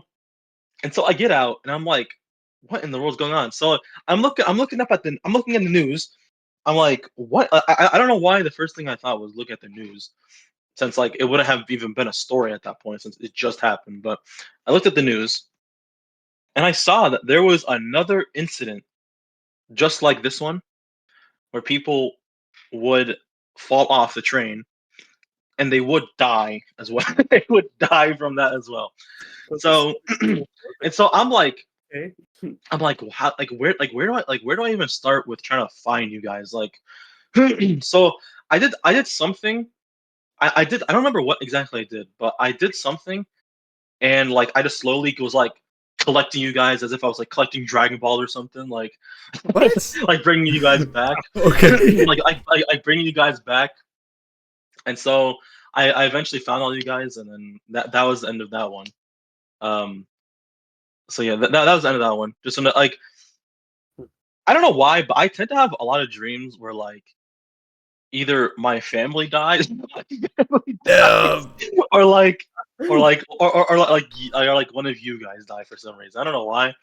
I get out and I'm like, what in the world's going on? So I'm looking at the news. I'm like, what? I don't know why the first thing I thought was look at the news, since like it wouldn't have even been a story at that point since it just happened. But I looked at the news and I saw that there was another incident just like this one where people would fall off the train and they would die as well. They would die from that as well. So and so Okay. I'm like, how, where do I even start with trying to find you guys? Like, so I did something. I did I don't remember what exactly I did, but I did something, and like I just slowly was like collecting you guys as if I was like collecting Dragon Ball or something, like What? like bringing you guys back. Okay. Like I bringing you guys back, and so I eventually found all you guys, and then that was the end of that one. Um, so yeah, that was the end of that one. Just like I don't know why, but I tend to have a lot of dreams where like either my family dies, Um, or like or like one of you guys die for some reason. I don't know why.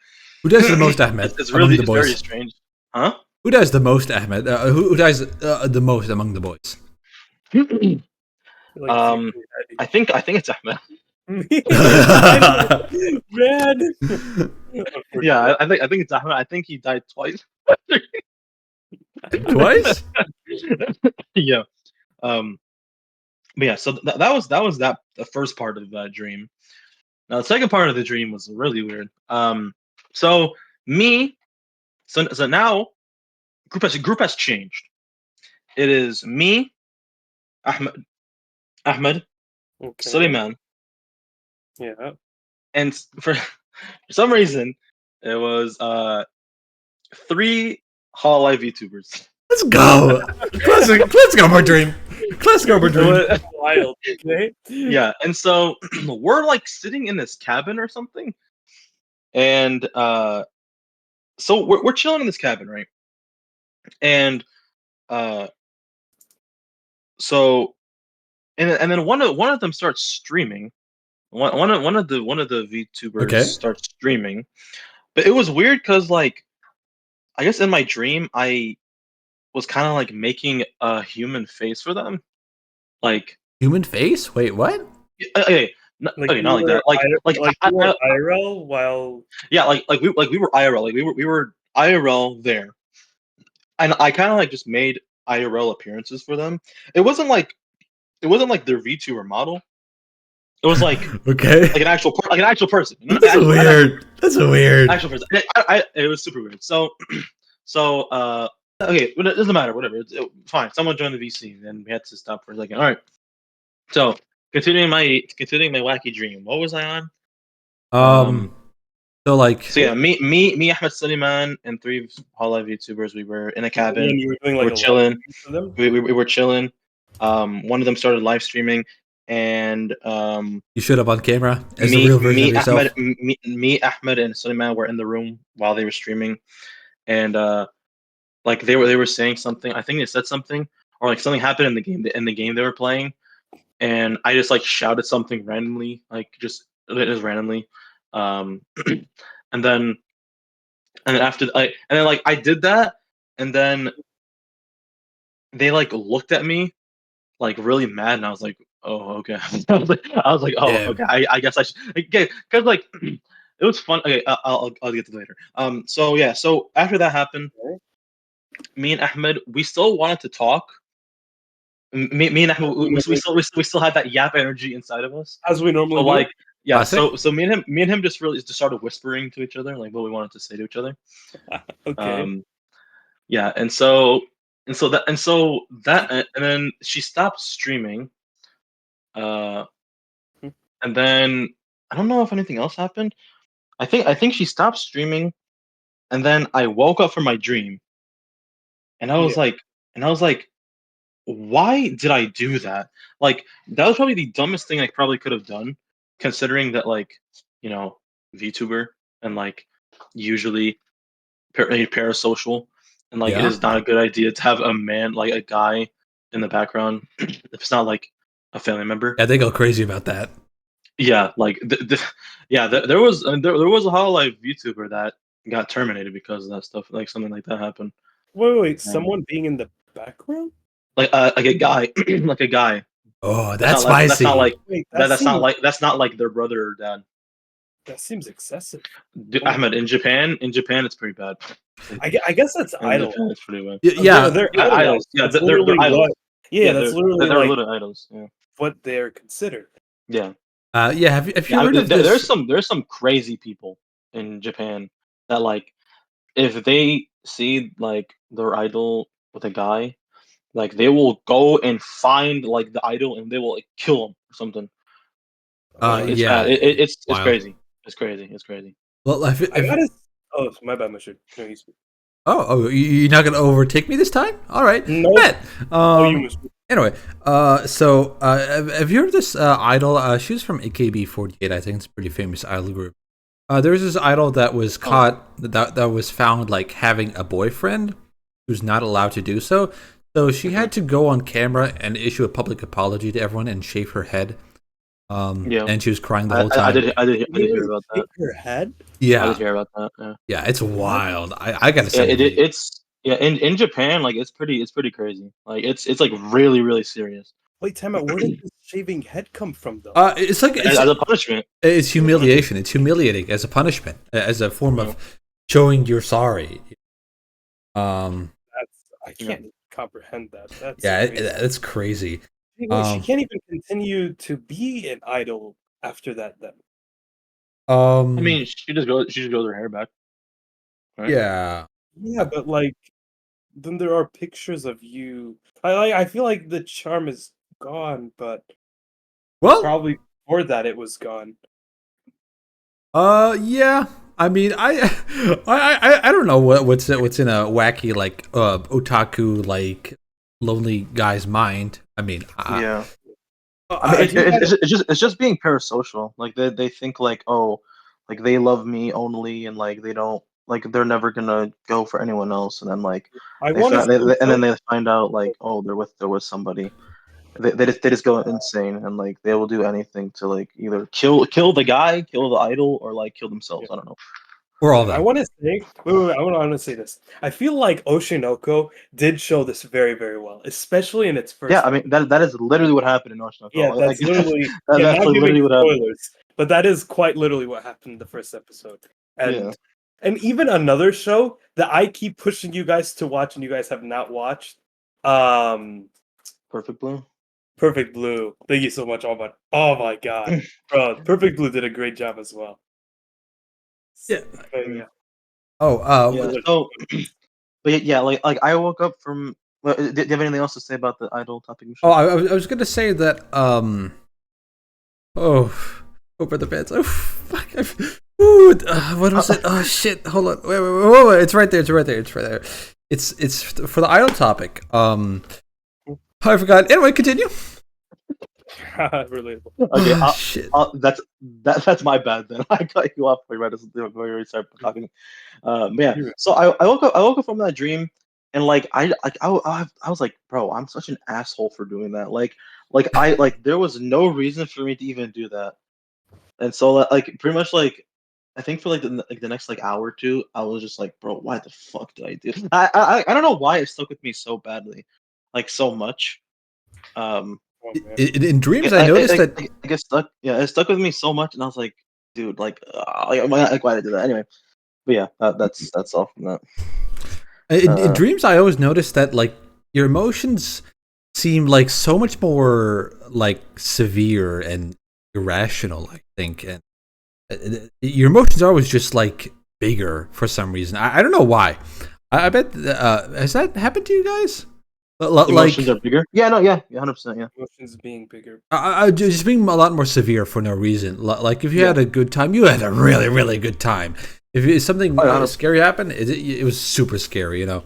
who dies the most, Ahmed, It's among really the it's very boys? strange, huh? Who dies the most, Ahmed? Who dies the most among the boys? Like, I think it's Ahmed. man. Yeah, I think it's Ahmed. I think he died twice. Twice? Yeah. But yeah, so that was the first part of that dream. Now the second part of the dream was really weird. So me, so now group has changed. It is me, Ahmed, Okay. Suleiman, Yeah. and for some reason it was 3 Hololive VTubers. Let's go. Classic Omur dream. Classic Omur dream. Wild. Okay. Yeah, and so we're like sitting in this cabin or something, and so we're chilling in this cabin, right? And uh, so and then one of them starts streaming. One of the VTubers Okay. starts streaming, but it was weird because like I guess in my dream I was kind of like making a human face for them, like Human face? Wait, what? okay, Like okay, you not like were that, like you were IRL while yeah, we were IRL, like we were IRL there, and I kind of like just made IRL appearances for them. It wasn't like their VTuber model. It was like Okay. an actual person. That's weird. That's weird. Actual person. It was super weird. So so okay, but it doesn't matter. Whatever. It's fine. Someone joined the VC, and we had to stop for a second. All right. So continuing my wacky dream. What was I on? Um, So like, So yeah, me, Ahmed Suleiman, and 3 Hololive YouTubers. We were in a And cabin. then you were doing We like were a live chilling. stream for them. We were chilling. One of them started live streaming, and you showed up on camera as the real version of yourself. Ahmed, and Suleiman were in the room while they were streaming, and like they were saying something. I think they said something, or like something happened in the game they were playing, and I just like shouted something randomly, like just randomly, um, and then after like I did that, and then they like looked at me like really mad, and I was like, oh okay. I was like, oh Yeah. okay. I guess I should, okay, because like it was fun. Okay, I'll get to it later. So yeah, so after that happened, Okay. me and Ahmed, we still wanted to talk. Me and Ahmed, we still had that yap energy inside of us. As we So normally do. like yeah, Classic. so me and him just started whispering to each other like what we wanted to say to each other. Okay. Um, yeah, and so that and then she stopped streaming. Uh, Hmm. and then I don't know if anything else happened. I think she stopped streaming, and then I woke up from my dream, and I was Yeah. like, and I was like, why did I do that? Like that was probably the dumbest thing I probably could have done, considering that like you know VTuber and like usually parasocial, and like it Yeah. is not a good idea to have a man like a guy in the background if it's not like a family member. Yeah, they go crazy about that. Yeah, like yeah, there was a Hololive VTuber that got terminated because of that stuff. Like something like that happened. Wait. Um, Someone being in the background? like a guy, like a guy. Oh, That's that's not like that's not spicy. like Wait, that's not like their brother or dad. that seems excessive. Ahmed, in Japan, it's pretty bad. I guess that's In idol. Japan, it's pretty bad. Yeah. They're Yeah, idolized. idols. Yeah, That's they're literally idols. what. Yeah, Yeah, that's they're literally they're like little idols. Yeah, what they're considered. yeah. Yeah. Have you Yeah, heard of there's this? some crazy people in Japan that like if they see like their idol with a guy, like they will go and find like the idol and they will like kill him or something. It's Yeah. bad. It's Wild. crazy. It's crazy. It's crazy. Well, I gotta. Oh, my bad, Mushood. No, you speak. you're not gonna overtake me this time? All right, No. bet. Oh, you must. Anyway, have you heard of this idol? She was from AKB48. I think it's a pretty famous idol group. There was this idol that was caught that was found like having a boyfriend who's not allowed to do so. So she had to go on camera and issue a public apology to everyone and shave her head. Yeah, And she was crying the I, whole I, I time. did I did I did hear about that. Shake her head. I Yeah, did hear about that. Yeah, yeah, it's wild. I gotta yeah. send it to you. It's yeah. In Japan, like it's pretty crazy. Like it's like really really serious. Wait, time out. Where did this shaving head come from, though? It's like As a punishment. it's humiliation. It's humiliating as a punishment, as a form of showing you're sorry. I can't comprehend that. That's Yeah, crazy. that's crazy. Wait, she can't even continue to be an idol after that. Then I mean, she just grows her hair back. Right? yeah. yeah, but like then there are pictures of you. I feel like the charm is gone, but Well, probably before that it was gone. yeah. I mean, I don't know what's in a wacky like otaku like lonely guy's mind. I mean, Yeah. Oh, I mean, I do gotta- it's just being parasocial. Like they think like oh, like they love me only, and like they don't like they're never gonna go for anyone else. And then like I want to. and then they find out like oh they're with somebody. They just go insane and like they will do anything to like either kill the guy, kill the idol, or like kill themselves. I don't know. we're all I that. want to say, wait, I want to say this. I feel like Oshinoko did show this very, very well, especially in its first. Yeah, I mean that is literally what happened in Oshinoko. Yeah, Like, that's literally. that's Yeah, not like giving literally what happened. spoilers, but that is quite literally what happened in the first episode. And Yeah. and even another show that I keep pushing you guys to watch, and you guys have not watched, um, Perfect Blue. Perfect Blue. Thank you so much. Oh my god, bro, Perfect Blue did a great job as well. Yeah. Yeah. Oh, Yeah. So, but yeah, like I woke up from. Well, do you have anything else to say about the idol topic? oh, I was gonna say that. Oh, over the beds. Oh, fuck. Ooh, what was it? Oh shit! Hold on. Wait. It's right there. It's right there. It's right there. It's for the idle topic. I forgot. Anyway, continue. Relatable. Okay, Oh, shit. that's my bad then. I cut you off before you started talking. But yeah, You're so I woke up. I woke up from that dream, and like I was like, bro, I'm such an asshole for doing that. Like there was no reason for me to even do that. And so like pretty much like I think for like the next like hour or two, I was just like, bro, why the fuck did I do? I don't know why it stuck with me so badly, like so much. oh, man. In dreams, I noticed that. I guess stuck. Yeah, it stuck with me so much, and I was like, dude, like why did I do that anyway? But yeah, that's all from that. In dreams, I always noticed that like your emotions seem like so much more like severe and irrational. I think, and your emotions are always just like bigger for some reason. I don't know why. I bet has that happened to you guys? Emotions are bigger. Yeah, no, yeah, 100%, yeah. Emotions being bigger. I just being a lot more severe for no reason. Like if you had a good time, you had a really really good time. If something scary happened, it was super scary. You know.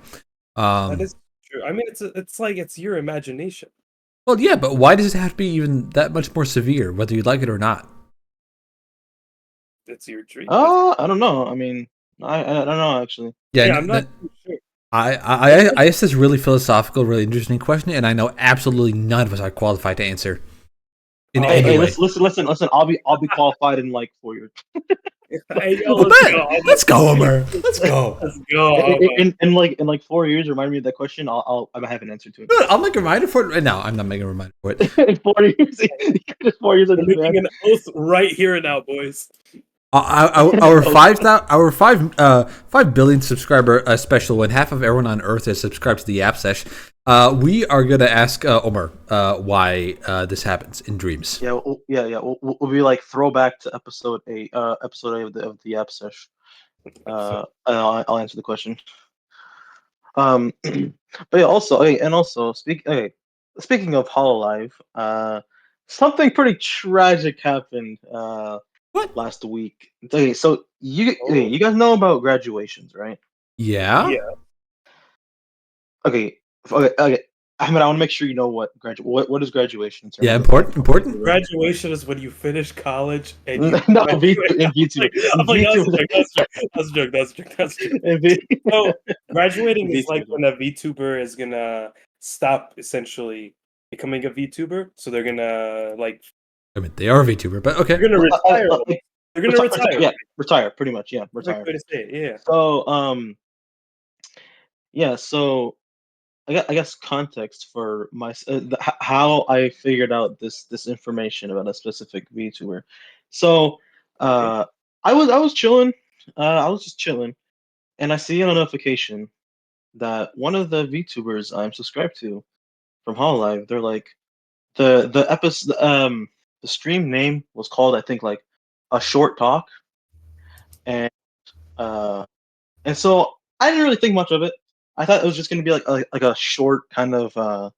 That is true. I mean, it's like it's your imagination. Well, yeah, but why does it have to be even that much more severe, whether you like it or not? It's your dream. I don't know. I mean, I don't know actually. Yeah, I'm not too sure. I asked this really philosophical, really interesting question, and I know absolutely none of us are qualified to answer. In any Hey, way. listen. I'll be qualified in like 4 years. Hey, yo, Let's go, Omur. Let's go. Let's go. In like 4 years, remind me of that question. I'll have an answer to it. Good, I'll make a reminder for it right now. I'm not making a reminder for it. In 4 years, just 4 years. We're making an oath right here and now, boys. Our 5 billion subscriber special, when half of everyone on Earth is subscribed to the app Sesh, we are gonna ask Omur why this happens in dreams. Yeah. We'll be like throwback to episode 8 of the app Sesh. I'll answer the question. But yeah, also speaking of Hololive, something pretty tragic happened What? last week. Okay, so you guys know about graduations, right? Yeah. Yeah. Okay. Ahmed, I want to make sure you know what is graduation in terms Yeah, of important. Graduation is when you finish college and you no, graduate. VTuber. I'm like, that's a joke. So graduating is like when a VTuber is gonna stop essentially becoming a VTuber. So they're gonna like I mean, they are a VTuber, but okay. they're gonna retire. They're gonna retire. Yeah, retire pretty much. Yeah, retire. Way to say it, yeah. So so I guess context for how I figured out this information about a specific VTuber. So I was chilling. I was just chilling, and I see a notification that one of the VTubers I'm subscribed to from Hololive, they're like the episode the stream name was called, I think, like a short talk, and so I didn't really think much of it. I thought it was just gonna be like a short kind of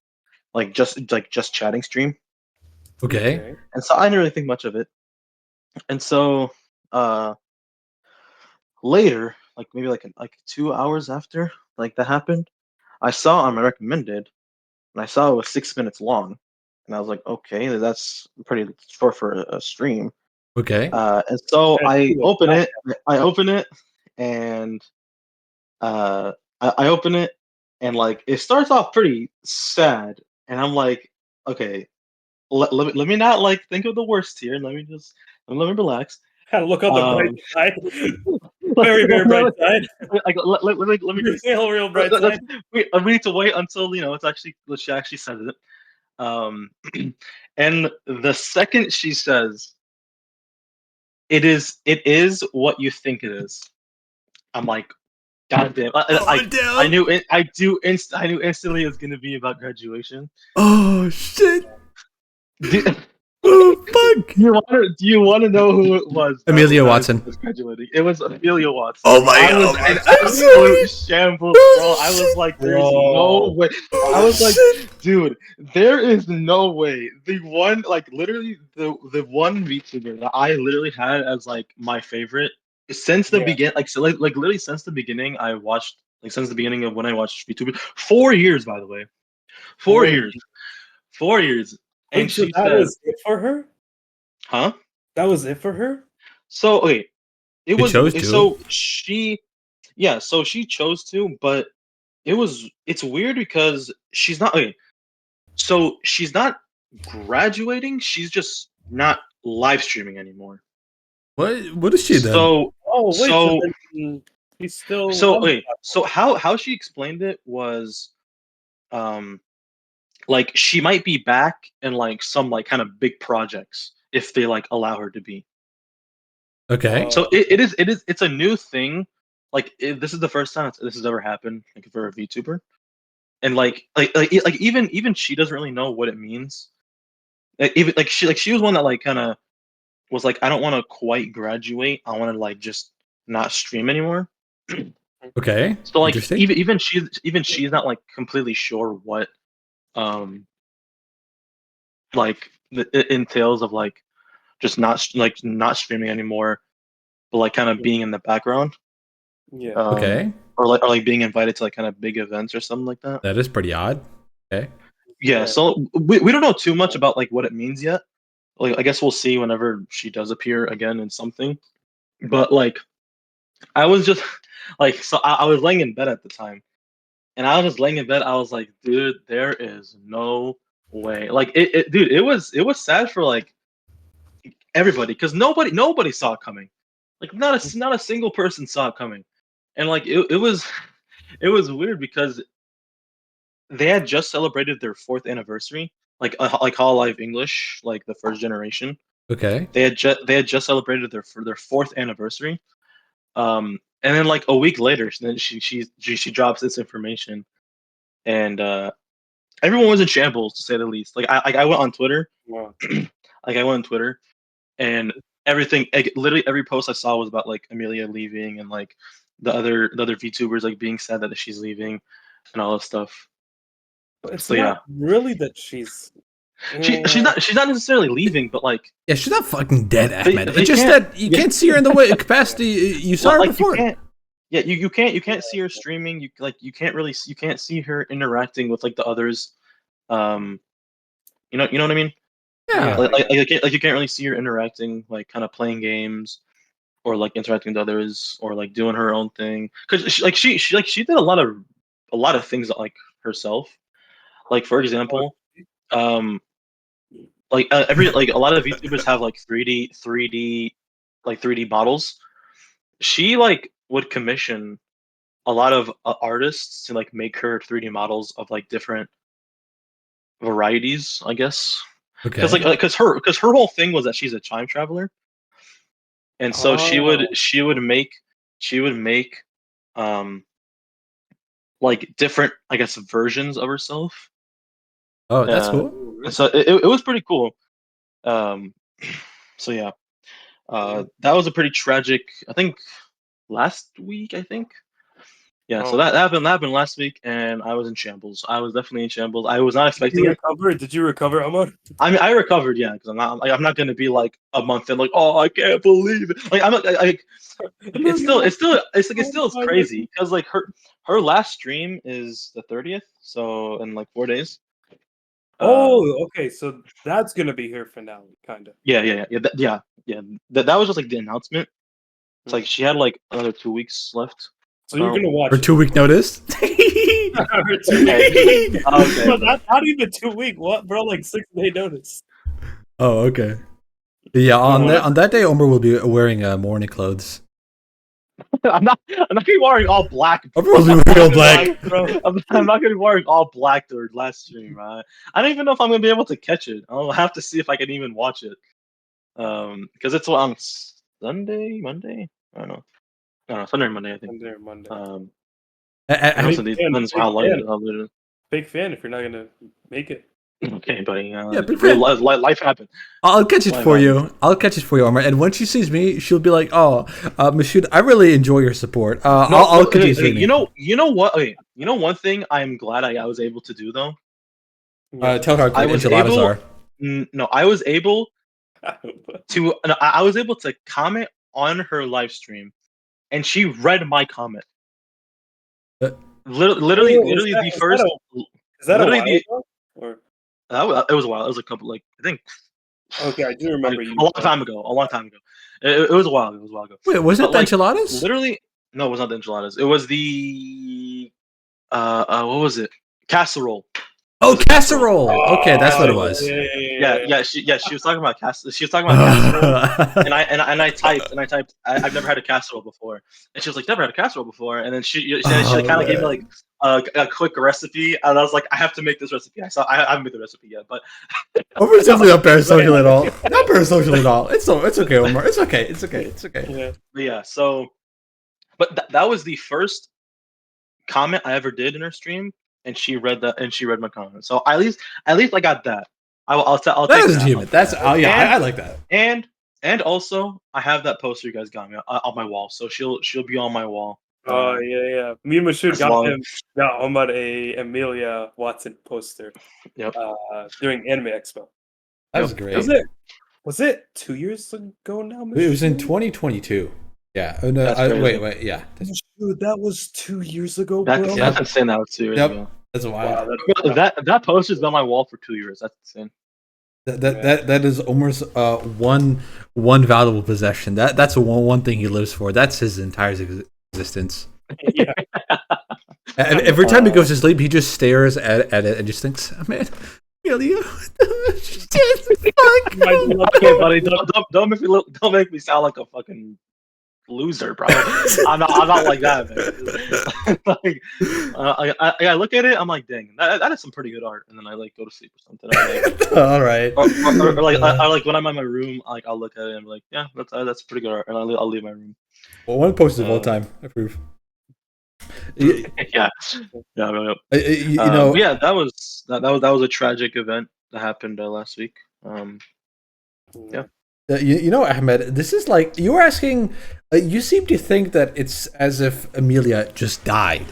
like just chatting stream. Okay. And so I didn't really think much of it. And so later, like maybe like 2 hours after like that happened, I saw on my recommended, and I saw it was 6 minutes long, and I was like, okay, that's pretty short for a stream. Okay. And so I open it, and I open it, and like it starts off pretty sad, and I'm like, okay, let me not like think of the worst here. Let me relax. Kind of look on the bright side. Very, very bright side. Like, let me just real bright side. we need to wait until she actually says it. And the second she says, it is what you think it is. I'm like, God damn! I knew it. I knew instantly it was gonna be about graduation. Oh shit! Oh fuck! Do you want to know who it was? Amelia Watson. Was graduating. It was Amelia Watson. Oh my I was god! in absolute shambles, bro. I was like, there's no way. I was like, dude, there is no way. The one, like, literally the one VTuber that I literally had as like my favorite since the Yeah. begin, like so, like literally since the beginning, I watched like since the beginning of when I watched VTuber. 4 years, by the way, 4 years, 4 years. And Wait, so she that said, was it for her? "Huh?" That was it for her? So okay, it You was chose to? so she, yeah, so she chose to, but it's weird because she's not okay. So she's not graduating. She's just not live streaming anymore. What is she then? So Oh, wait, so so then he's still so on the wait. So how she explained it was, um, like she might be back in like some like kind of big projects if they like allow her to be. Okay. So it's a new thing. Like this is the first time this has ever happened like for a VTuber, and even she doesn't really know what it means. Like, even like she was one that like kind of was like, I don't want to quite graduate. I want to like just not stream anymore. Okay. So like Interesting. even she's not like completely sure what um like it entails of like just not streaming anymore, but like kind of being in the background, Yeah. Okay. or like being invited to like kind of big events or something like that. That is pretty odd. Okay. Yeah, Yeah. so we don't know too much about like what it means yet. Like I guess we'll see whenever she does appear again in something. But like I was just like so I was laying in bed at the time, and I was just laying in bed. I was like, dude, there is no way. Like dude, it was sad for like everybody because nobody saw it coming. Like not a single person saw it coming, and like it was it was weird because they had just celebrated their fourth anniversary, like Hololive English, like the first generation. Okay. They had just celebrated their fourth anniversary. And then like a week later, then she drops this information, and everyone was in shambles to say the least. Like I went on Twitter, Wow. like I went on Twitter, and everything, like, literally every post I saw was about like Amelia leaving and like the other VTubers like being sad that she's leaving and all this stuff. But it's So yeah, not really that she's. she's not necessarily leaving, but like Yeah, she's not fucking dead, Ahmed. they It's just can't. that you Yeah, can't see her in the way capacity you saw her like you before. can't. Yeah, you can't see her streaming. You can't see her interacting with like the others. Um, you know what I mean? Yeah. Yeah. You can't really see her interacting, like kind of playing games or like interacting with others or like doing her own thing. Because she did a lot of things like herself. Like for example, um, like every like a lot of VTubers have like 3D models. She like would commission a lot of artists to like make her 3D models of like different varieties, I guess. Because Okay. like because her whole thing was that she's a time traveler, and so she would Oh. she would make she would make um like different, I guess, versions of herself. Oh, that's Uh, cool. and so it was pretty cool. Um, so yeah, that was a pretty tragic. I think last week. I think. Yeah, so Oh. that happened last week, and I was in shambles. I was definitely in shambles. I was not Did expecting you it. recover? Did you recover, Ahmad? I mean, I recovered, yeah, because I'm not gonna be like a month in, like, oh, I can't believe it. Like, I'm not, it's still it's crazy because like her last stream is the 30th, so in like 4 days. Uh, Oh, okay. So that's gonna be her finale, kind of. yeah. That was just like the announcement. It's like she had like another 2 weeks left. So you're gonna Or watch it. 2 week notice. Or 2 week. Okay, Bro, bro. not even 2 week. What, bro? Like 6 day notice. Oh, okay. Yeah, on Oh, that day, Omur will be wearing morning clothes. I'm not gonna be wearing all black. Omur will be real black. bro. I'm not gonna be wearing all black during last stream, man. I don't even know if I'm gonna be able to catch it. I'll have to see if I can even watch it. Because it's on Sunday, Monday. I don't know, Sunday or Monday, I think. Monday or Monday. And I, also Big fan, depends big how late fan. it is. Big fan. If you're not gonna make it. Okay, buddy. Yeah, big Real fan. life happened. I'll catch it Life for happened. you. I'll catch it for you, Omar. And when she sees me, she'll be like, "Oh, Mushood, I really enjoy your support. I'll Okay, continue okay, seeing you know what? Okay, you know one thing I'm glad I was able to do though. Yeah. Tell her how I great was enchiladas able. are. No, I was able to. No, I was able to comment on her live stream and she read my comment. Uh, Literally, Is literally that, the is that first. is that a Literally while the. ago? Or It was a while. It was a couple, like I think. okay, I do Like, remember you. a long time ago. A long time ago. It was a while. It was a while ago. Wait, was it But the like enchiladas? literally, no, it was not the enchiladas. It was the what was it? Casserole. It Oh, was a casserole. casserole. Okay, that's what it Casserole. was. She was talking about She was talking about casserole, and I typed I've never had a casserole before, and she was like, never had a casserole before, and then she Oh, kind of gave me man. like a quick recipe, and I was like, I have to make this recipe. I haven't made the recipe yet, but Omar's definitely not parasocial at all. Not parasocial at all. It's okay, Omar. It's okay. It's okay. It's okay. Yeah. but yeah. So, but that was the first comment I ever did in her stream, and she read that, and she read my comment. So at least I got that. I'll That take is that. achievement. That's yeah. And I like that. and also I have that poster you guys got me on my wall, so she'll be on my wall. Oh yeah. Me and Mushood As long- got Omar a Amelia Watson poster Yep. during Anime Expo. That was Yep. great. Was it 2 years ago now? It was in Mushood? 2022. Yeah. Oh, no, That's crazy. wait. Yeah. Dude, that was 2 years ago, That's bro. that's insane. That was 2 years Yep. ago. That's wild. Wow, That poster's been on my wall for 2 years. That's insane. That is Omar's one valuable possession. That's one thing he lives for. That's his entire existence. yeah. Every time he goes to sleep, he just stares at it and just thinks, "Man, Amelia, Okay, buddy, don't make me sound like a fucking loser, bro. I'm not like that, man. Like, I look at it, I'm like, dang, that is some pretty good art, and then I like go to sleep or something. All right. Or like I like when I'm in my room, like I'll look at it and be like, yeah, that's pretty good art, and I'll leave my room. Well, one post of all time. Approve. Yeah. You know, yeah, that was a tragic event that happened last week. Yeah. You know, Ahmed, this is like you were asking. You seem to think that it's as if Amelia just died,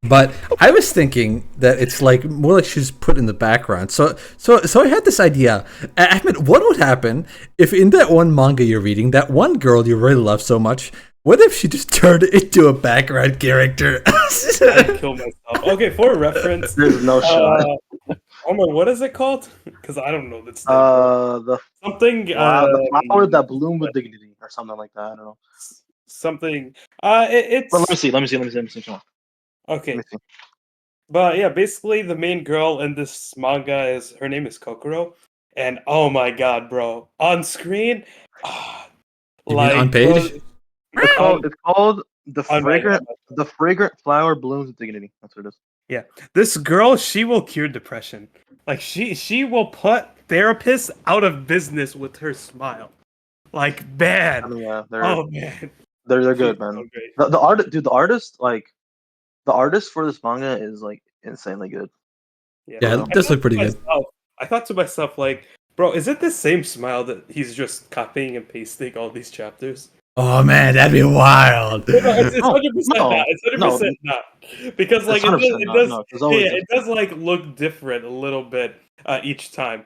but I was thinking that it's like more like she's put in the background. So I had this idea, Ahmed. What would happen if in that one manga you're reading, that one girl you really love so much? What if she just turned into a background character? I'd kill myself. Okay, for reference, There's no shot. Omar, what is it called? Because I don't know this. The Something. the flower that bloom with dignity, or something like that. I don't know. Something. But let me It's see. Come on. okay. Let me see. But yeah, basically the main girl in this manga is her name is Kokoro, and oh my god, bro, on screen, You mean on bro, page? It's called on my- the fragrant flower blooms with dignity. That's what it is. yeah, this girl, she will cure depression. Like she will put therapists out of business with her smile. Like I bad. mean, yeah, Oh man, they're good, She's man. so great. The art, dude, the artist for this manga is like insanely good. Yeah, I it does thought look pretty to good. myself- I thought to myself, like, bro, is it the same smile that he's just copying and pasting all these chapters? Oh man, that'd be wild. No, it's No, 100% no, not. It's 100% not. Because like It's 100% it not. does, No, there's always yeah, it does like look different a little bit each time.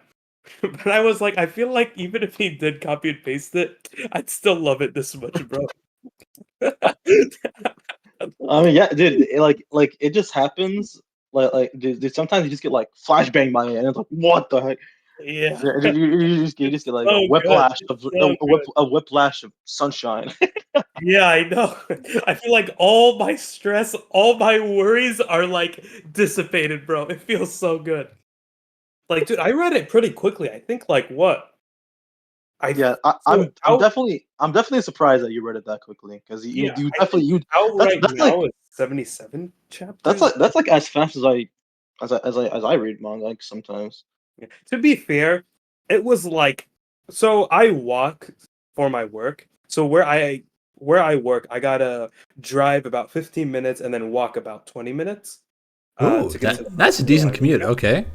But I was like, I feel like even if he did copy and paste it, I'd still love it this much, bro. I mean, yeah, dude, like it just happens. Dude, sometimes you just get like flashbang by it, and it's like, what the heck? Yeah, You just get like a so whiplash good. of So good. a whiplash of sunshine. Yeah, I know. I feel like all my stress, all my worries are like dissipated, bro. It feels so good. Like, dude, I read it pretty quickly. I think like what? Yeah, So I'm definitely surprised that you read it that quickly, because yeah, you I think definitely you out that's right that's now like is 77 chapters. that's like as fast as I read manga, like sometimes. Yeah. To be fair, it was like so I walk for my work. So where I work, I gotta drive about 15 minutes and then walk about 20 minutes. Ooh, To get to the that's a hospital decent I commute. work at. Okay.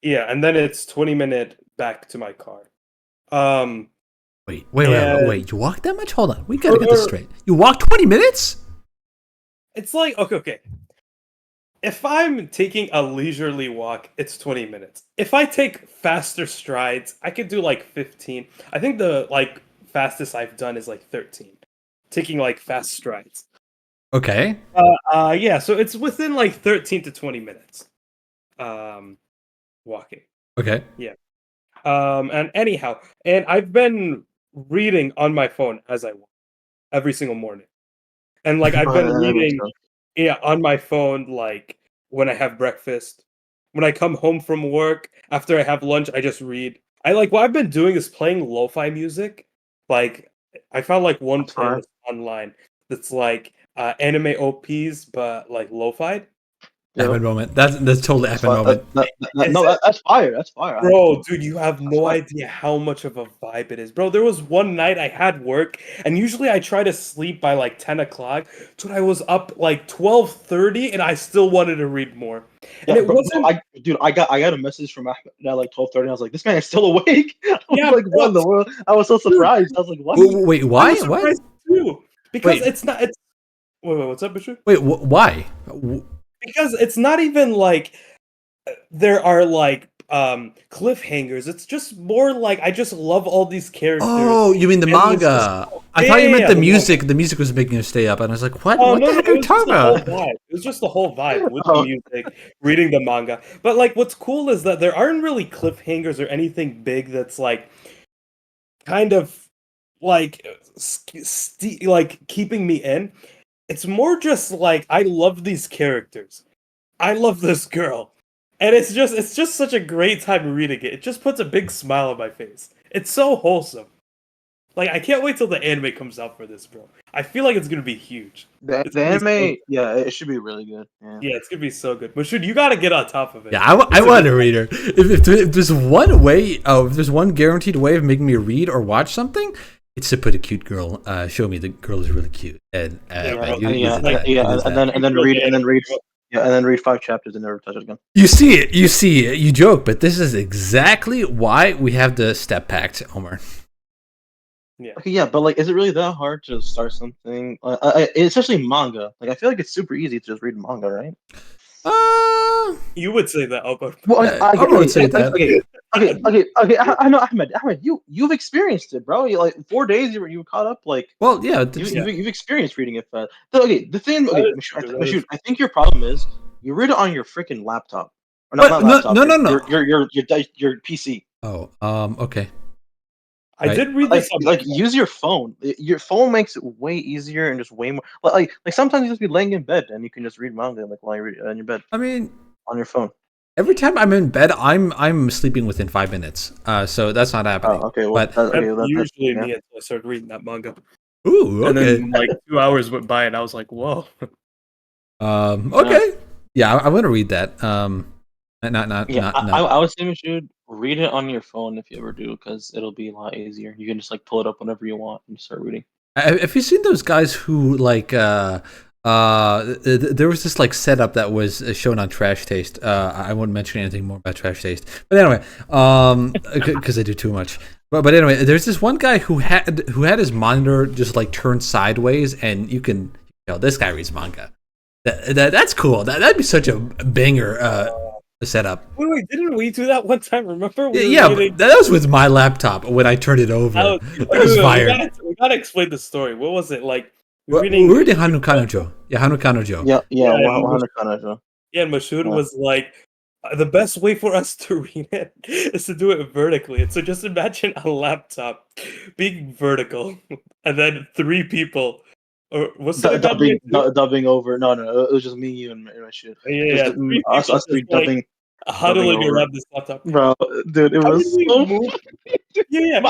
Yeah, and then it's 20-minute back to my car. Um, Wait. You walked that much? Hold on. We gotta get this or- straight. You walked 20 minutes? it's like okay. If I'm taking a leisurely walk, it's 20 minutes. If I take faster strides, I could do like 15. I think the like fastest I've done is like 13. taking like fast strides. Okay. Yeah, so it's within like 13 to 20 minutes. Walking. Okay. And anyhow, and I've been reading on my phone as I walk every single morning. And like I've been That makes reading sense. on my phone like when I have breakfast. When I come home from work, after I have lunch, I just read. I like what I've been doing is playing lo-fi music. Like I found like one That's fine. playlist online that's like anime OPs but like lo-fi. Yep. Epic moment. That's totally epic moment. That's fire. That's fire. Bro, dude, you have That's no fine. idea how much of a vibe it is. Bro, there was one night I had work, and usually I try to sleep by like 10 o'clock. Dude, I was up like 12:30, and I still wanted to read more. And Yeah, it bro, wasn't... I got a message from Ahmed at like 12:30. I was like, this man is still awake. I was Yeah, like, bro, what in the world? I was so dude, surprised. I was like, what? Wait, I why? was What? surprised too. Because Wait. it's not... It's... Wait, what's up, Bishop? Wait, why? Because it's not even like there are like cliffhangers. It's just more like I just love all these characters. Oh, you mean the And it's just... manga? I thought you meant Yeah, the the music. manga. The music was making you stay up, and I was like, "What? Oh What no, the no, heck it are you was just talking the whole about?" vibe. It was just the whole vibe with the Oh, music, reading the manga. But like, what's cool is that there aren't really cliffhangers or anything big that's like kind of like like keeping me in. It's more just like I love these characters. I love this girl. And it's just such a great time reading it. It just puts a big smile on my face. It's so wholesome. Like I can't wait till the anime comes out for this, bro. I feel like it's gonna be huge. the It's gonna be so anime, good. yeah, it should be really good. Yeah. Yeah, it's gonna be so good. Mushood, you gotta get on top of it. Yeah, I It's a want good to read her. If there's one way, if there's one guaranteed way of making me read or watch something, it's to put a cute girl. Show me the girl is really cute, and Yeah, man, bro. you Yeah, did Like, that. yeah, You did and that. then read and then read 5 chapters and never touch it again. You see it. You see it. You joke, but this is exactly why we have the step pact, Omur. Yeah. Okay, yeah, but like, is it really that hard to start something? Especially manga. Like, I feel like it's super easy to just read manga, right? You would say that, Albert. Well, I would say that. Okay. I know, Ahmed, you've experienced it, bro. You like 4 days, you were caught up. Like, Well, yeah. you've experienced reading it fast. Okay, the thing, That is Mushood, true, that is I think your problem is you read it on your freaking laptop, or not But laptop. no. Your PC. Oh, okay. I Right. did read this on Like use your phone. Your phone makes it way easier and just way more. Like sometimes you just be laying in bed and you can just read manga like while you're in your bed I mean, on your phone. every time I'm in bed, I'm sleeping within 5 minutes. So that's not happening. Oh, okay. Well, But That's that's usually yeah. me until I started reading that manga. ooh, And okay. then like 2 hours went by and I was like, whoa. Okay. Yeah, I'm gonna read that. Not. I would say you should read it on your phone if you ever do, because it'll be a lot easier. You can just like pull it up whenever you want and start reading. Have you seen those guys who like there was this like setup that was shown on Trash Taste. I won't mention anything more about Trash Taste, but anyway, because I do too much. But anyway, there's this one guy who had his monitor just like turned sideways, and this guy reads manga. That's cool. That'd be such a banger setup. Wait, didn't we do that one time? Remember? Yeah, but that was with my laptop when I turned it over. That was fire. We gotta explain the story. What was it like? We're reading Hanu Kanojo. Yeah, Hanu Kanojo. Yeah, Yeah, 100%. Yeah, and Mushood Yeah. was like, the best way for us to read it is to do it vertically. And so just imagine a laptop being vertical, and then 3 people, or what's the Dubbing over. No, it was just me, you, and my shit. Yeah, Just 3 us people three just like dubbing huddling over. around this laptop. Bro, dude, it How was did we so move? Yeah,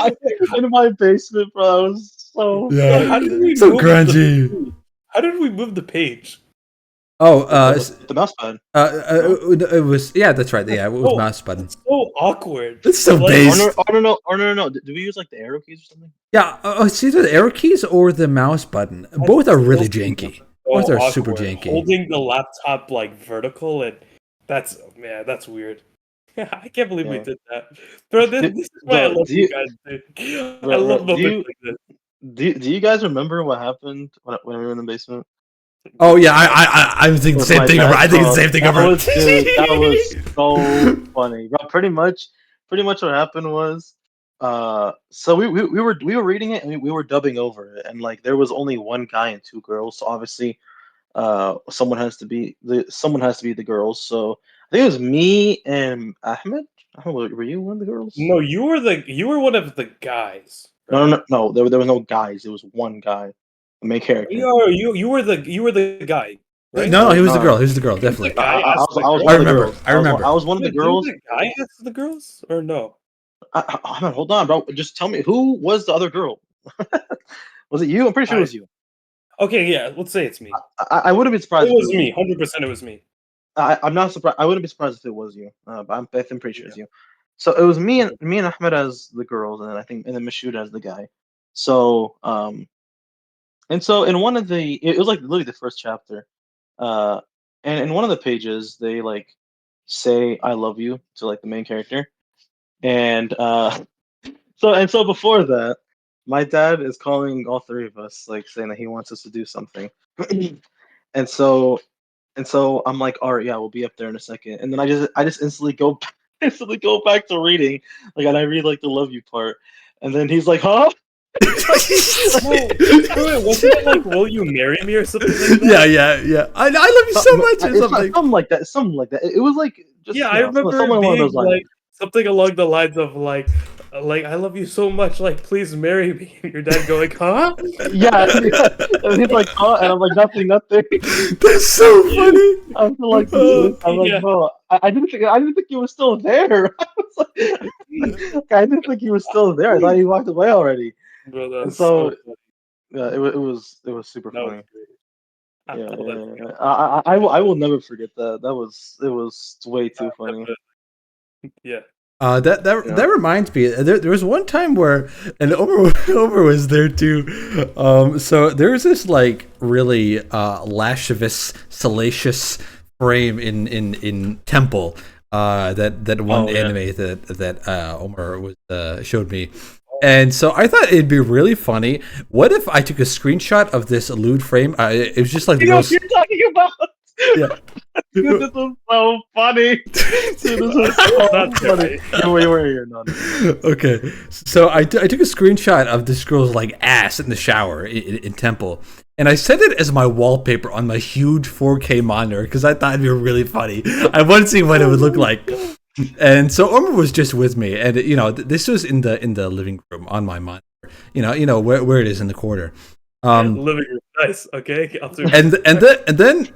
in my basement, bro. It was so Yeah. how did we So move grungy. How did we move the page? Oh, the mouse pad. it was that's right. Yeah, it was Oh, mouse button. It's so awkward. It's so Like, basic. No. Do we use like the arrow keys or something? Yeah, it's either the arrow keys or the mouse button. Both are really janky. so Both are super awkward. janky. Holding the laptop like vertical, and that's weird. I can't believe we Yeah. did that, bro. This is why I love you guys, dude. I love moments like this. Do you guys remember what happened when we were in the basement? Oh yeah, I'm thinking the same thing. I think it's the same thing over. That was so funny. Bro, pretty much what happened was So we were reading it and we were dubbing over it, and like there was only one guy and two girls. So obviously, someone has to be the girls. So I think it was me and Ahmed. Ahmed, were you one of the girls? No, you were one of the guys, No, right? no, no, no. There was no guys. It was one guy, the main character. You were the guy, No, right? no, he was the No, girl. He was the girl, Didn't the definitely. guy ask the I was girl? one I of the remember. girls. I remember. I was one of the Wait, didn't girls. the guy ask the girls or no? Ahmed, hold on, bro. Just tell me who was the other girl. Was it you? I'm pretty sure it I was you. Okay, yeah. Let's say it's me. I wouldn't be It surprised if it was was me. you. 100%. It was me. I'm not surprised. I wouldn't be surprised if it was you. But I'm pretty sure it's Yeah. you. So it was Okay. me and Ahmed as the girls, and then I think and then Mushood as the guy. So and so in one of it was like literally the first chapter, uh, and in one of the pages they like say "I love you" to like the main character, and so before that, my dad is calling all three of us like saying that he wants us to do something, and so and so I'm like, all right, yeah, we'll be up there in a second. And then I just instantly go instantly go back to reading, like, and I read like the love you part, and then he's like, huh? No, wait, wasn't it like "Will you marry me" or something like that? Yeah. I love you so much or It's something. something like that. Something like that. It was like just Yeah, I remember someone it along being those lines. like something along the lines of like "I love you so much, like please marry me." And your dad going, "Huh?" Yeah, and he's like, huh? And I'm like, nothing. That's so funny. I'm like, I'm like, Yeah. bro, I didn't think you were still there. I was like, I didn't think you were still there. I thought you walked away already. Bro, And that's so so funny. yeah, it was super That was funny. great. Yeah, Oh, that's yeah, yeah. I will never forget that. It was way too funny. yeah. That reminds me. There was one time where, and Omur was there too. So there was this like really lascivious, salacious frame in Temple. That one Oh, yeah. anime that Omur was showed me. And so I thought it'd be really funny. What if I took a screenshot of this lewd frame? It was just like the You know what most. you're talking about? Yeah. Dude, this was so funny. Dude, this was so That's funny. right. You were here, none. Okay, so I took a screenshot of this girl's like ass in the shower in Temple, and I sent it as my wallpaper on my huge 4K monitor because I thought it'd be really funny. I wanted to see what it would look like, and so Omar was just with me, and this was in the living room on my monitor. Where it is in the corner. Living room. Nice. Okay. And then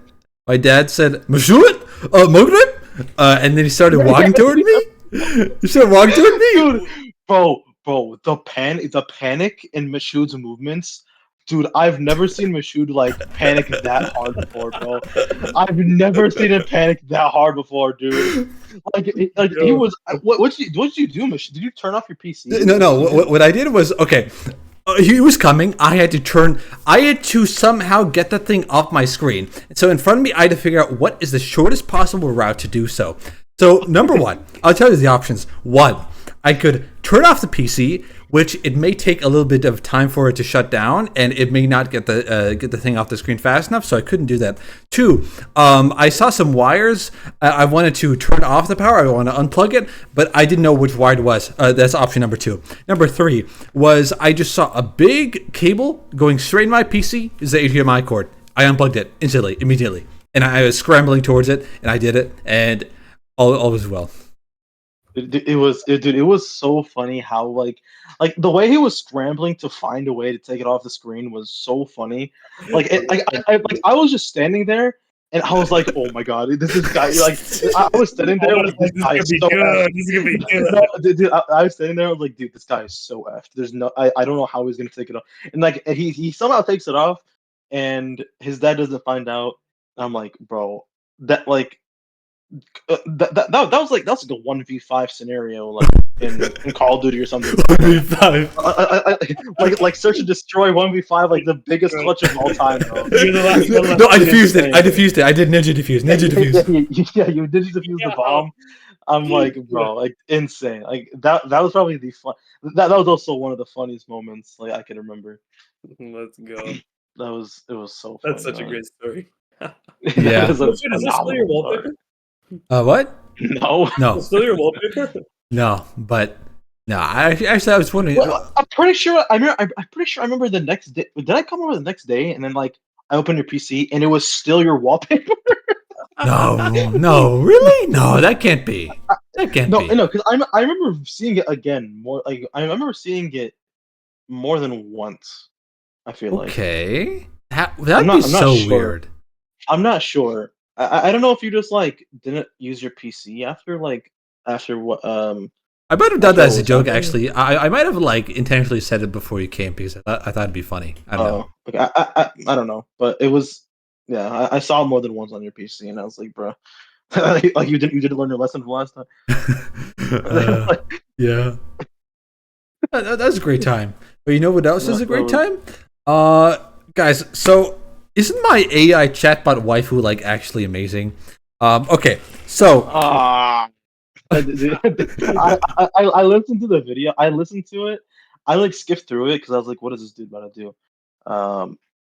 my dad said, "Mushood, Moghrib," and then he started walking toward me. He started walking toward me. Dude, bro, the panic in Mashoud's movements. Dude, I've never seen Mushood like panic that hard before, bro. I've never seen him panic that hard before, dude. Like he was. What did you do, Mushood? Did you turn off your PC? No. What I did was okay. He was coming. I had to somehow get the thing off my screen. So in front of me, I had to figure out what is the shortest possible route to do so. So number one, I'll tell you the options. One, I could turn off the PC, which it may take a little bit of time for it to shut down, and it may not get the thing off the screen fast enough, so I couldn't do that. Two, I saw some wires. I wanted to turn off the power. I want to unplug it, but I didn't know which wire it was. That's option number two. Number three was I just saw a big cable going straight in my PC. Is the HDMI cord. I unplugged it instantly, immediately, and I was scrambling towards it, and I did it, and all was well. It was so funny how like the way he was scrambling to find a way to take it off the screen was so funny. I was just standing there and I was like, oh my god, this guy like I was standing there like this guy is so effed. This is gonna be good. No, dude, I was standing there I was like, dude, this guy is so effed. There's no I don't know how he's gonna take it off. And like he somehow takes it off and his dad doesn't find out. I'm like, bro, that like that was like a 1v5 scenario like in Call of Duty or something. 1v5. Like search and destroy 1v5 like the biggest clutch of all time, bro. You're the last one left. No, I defused it. I did ninja defuse. Yeah, you did defuse the bomb. I'm like, bro, like insane. Like that was probably the fun. That was also one of the funniest moments like I can remember. Let's go. It was so funny. That's such a great story. Yeah. It was a Is this still your phenomenal story. wallpaper? What? No. No, Still your wallpaper? no. But No, I was wondering. Well, I'm pretty sure. I'm pretty sure. I remember the next day. Did I come over the next day and then like I opened your PC and it was still your wallpaper? No, really? No, that can't be. That can't No, be. no, because I remember seeing it again more. Like I remember seeing it more than once. I feel like. Okay. That'd I'm be not so sure. weird. I'm not sure. I don't know if you just like didn't use your PC after what I might have done after that what as a was joke. happening. Actually, I might have like intentionally said it before you came because I thought it'd be funny. I don't know. Oh, okay. I don't know, but it was yeah. I saw more than once on your PC, and I was like, bro, like you didn't learn your lesson from last time. Uh, yeah, that's a great time. But you know what else is a great time? Guys. So isn't my AI chatbot waifu like actually amazing? Okay. So I listened to the video. I listened to it. I like skipped through it because I was like, "What is this dude about to do?"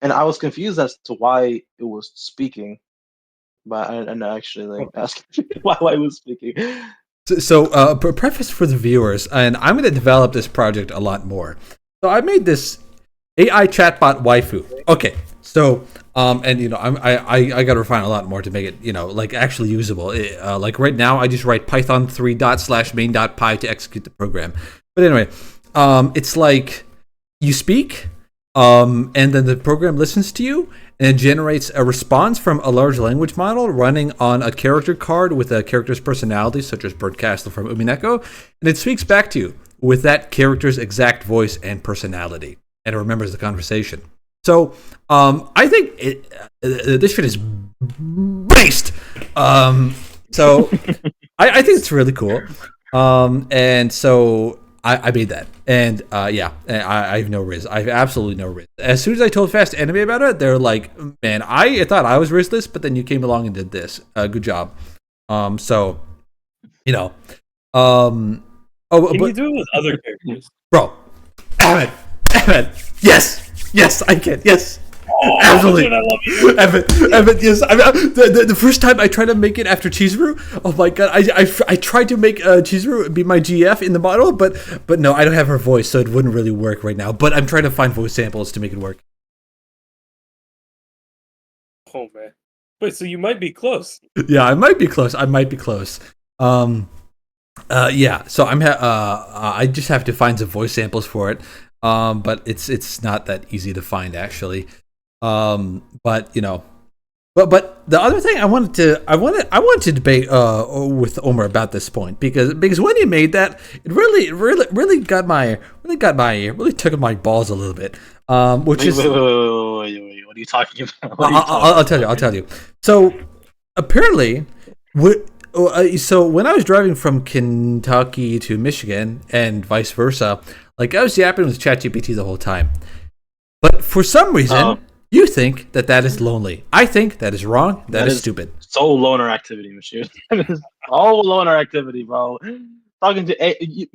And I was confused as to why it was speaking, but I actually like asked why it was speaking. Preface for the viewers, and I'm going to develop this project a lot more. So I made this AI chatbot waifu. Okay, so and you know I got to refine a lot more to make it like actually usable. Like right now, I just write Python 3./main.py to execute the program. But anyway, it's like you speak, and then the program listens to you and it generates a response from a large language model running on a character card with a character's personality, such as Birdcastle from Umineko, and it speaks back to you with that character's exact voice and personality, and it remembers the conversation. So I think this shit is based. So I think it's really cool. And so I made that, and yeah, I have no riz. I have absolutely no riz. As soon as I told Fast Anime about it, they're like, "Man, I thought I was rizless, but then you came along and did this. Good job." So, you know, Can you do it with other characters? bro, Ahmud, yes, I can, yes. Oh, Absolutely, dude, I love you. Evan, yes. The first time I tried to make it after Chizuru, oh my god, I tried to make Chizuru be my GF in the model, but no, I don't have her voice, so it wouldn't really work right now. But I'm trying to find voice samples to make it work. Oh man, wait, so you might be close. Yeah, I might be close. Yeah. So I just have to find some voice samples for it. But it's not that easy to find actually. But you know, but the other thing I wanted to debate with Omur about this point because when you made that, it really took my balls a little bit. Which Wait, is wait, what are you talking about? I'll tell you. So apparently, so when I was driving from Kentucky to Michigan and vice versa, like I was yapping with ChatGPT the whole time. But for some reason, you think that is lonely. I think that is wrong. That is stupid. So loner activity, Mushood. All loner activity, bro. Talking to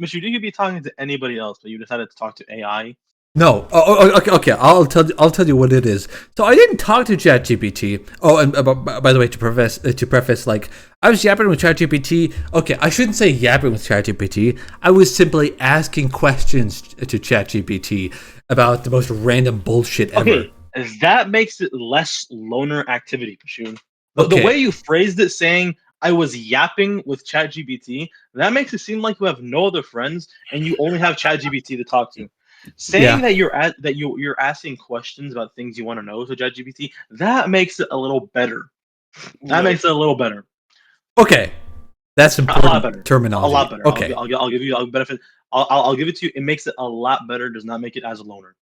Mushood, you could be talking to anybody else, but you decided to talk to AI. No. Okay. I'll tell you what it is. So I didn't talk to ChatGPT. Oh, and by the way, to preface, like I was yapping with ChatGPT. Okay, I shouldn't say yapping with ChatGPT. I was simply asking questions to ChatGPT about the most random bullshit ever. Okay, that makes it less loner activity, Mushood. Okay. The way you phrased it, saying I was yapping with ChatGPT, that makes it seem like you have no other friends and you only have ChatGPT to talk to. Saying that you're asking questions about things you want to know to ChatGPT, that makes it a little better. That makes it a little better. Okay, that's important. A lot better. Terminology. A lot better. Okay, I'll give you a benefit. I'll give it to you. It makes it a lot better. Does not make it as a loner.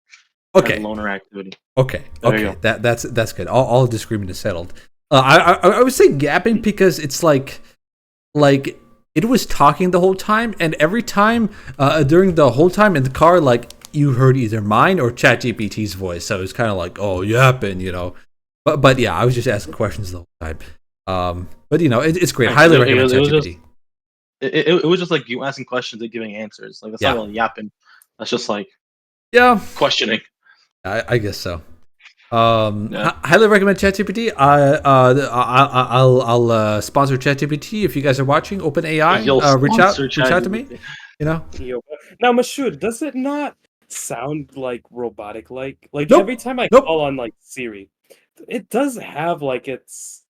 Okay. As a loner activity. Okay. There Okay. you go. That's good. All disagreement is settled. I would say yapping because it's like it was talking the whole time, and every time during the whole time in the car, like you heard either mine or ChatGPT's voice, so it's kind of like, oh, yapping, you know. But yeah, I was just asking questions the whole time. But you know, it's great. Highly recommend ChatGPT. It was just like you asking questions and giving answers. Like that's not really yapping. That's just like questioning. I guess so. Highly recommend ChatGPT. I'll sponsor ChatGPT if you guys are watching. OpenAI, reach out to me. You know? Now, Mushood, does it not sound like robotic? Like Nope. every time I Nope. call on like Siri, it does have like its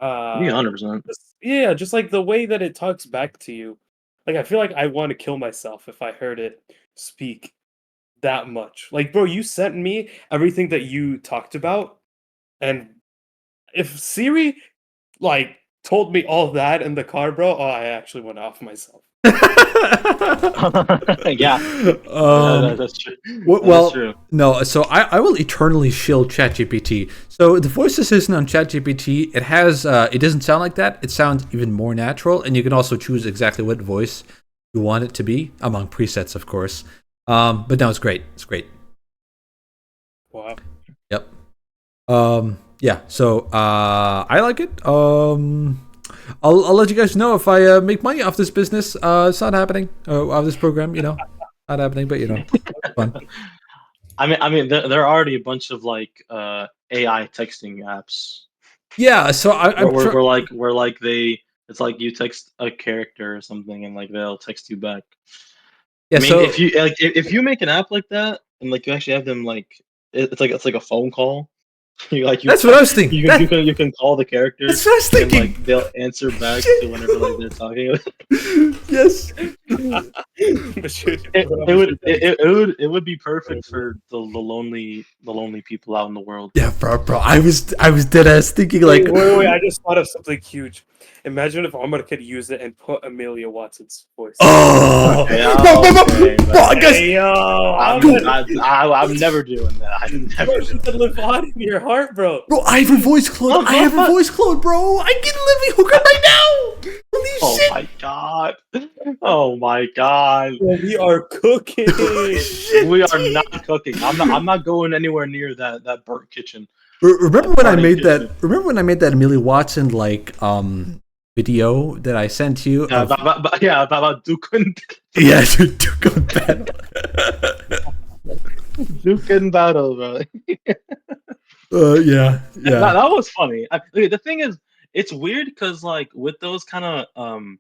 Yeah, 100%. just like the way that it talks back to you. Like I feel like I want to kill myself if I heard it speak that much. Like, bro, you sent me everything that you talked about, and if Siri like told me all that in the car, bro, oh, I actually went off myself. Yeah, um, that's true. That is well, true. no. So I will eternally shield ChatGPT. So the voice assistant on ChatGPT, it has it doesn't sound like that. It sounds even more natural, and you can also choose exactly what voice you want it to be among presets, of course. But no, it's great. It's great. Wow. Yep. Yeah. So I like it. I'll let you guys know if I make money off this business. It's not happening. Off this program, not happening. But it's fun. I mean, there are already a bunch of like AI texting apps Yeah. So where like it's like you text a character or something and like they'll text you back. Yeah. I mean, So if you make an app like that and like you actually have them like it's like a phone call. that's what I was thinking. You can call the character That's what I was and thinking. like they'll answer back to whenever like they're talking. Yes. It would be perfect for the lonely people out in the world. Yeah, bro. I was dead ass thinking like. Wait! I just thought of something huge. Imagine if Omur could use it and put Amelia Watson's voice. Oh, Yeah, bro, guys, Hey, yo, I'm never doing that. I'm never she doing could live on in your heart, bro. bro, I have a voice clone. I have a voice clone, bro. I can literally hook up right now. Holy Oh shit. my god! Oh my god! Bro, we are cooking. Shit, We are dude. not cooking. I'm not going anywhere near that burnt kitchen. Remember when I made Party that? Remember when I made that Amelia Watson like video that I sent you? Yeah, Of, about Duke and yeah, dude, go battle. Duke and battle, bro. Yeah. That was funny. The thing is, it's weird because like with those kind of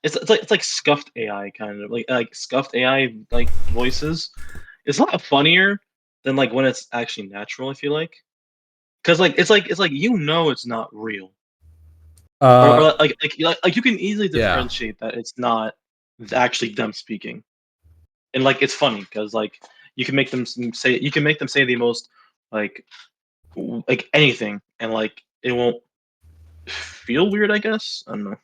it's like scuffed AI kind of like scuffed AI like voices. It's a lot funnier than like when it's actually natural. I feel like because like it's like it's not real. Or like you can easily Yeah. differentiate that it's not actually them speaking, and like it's funny because like you can make them say the most like anything, and like it won't feel weird. I guess I don't know.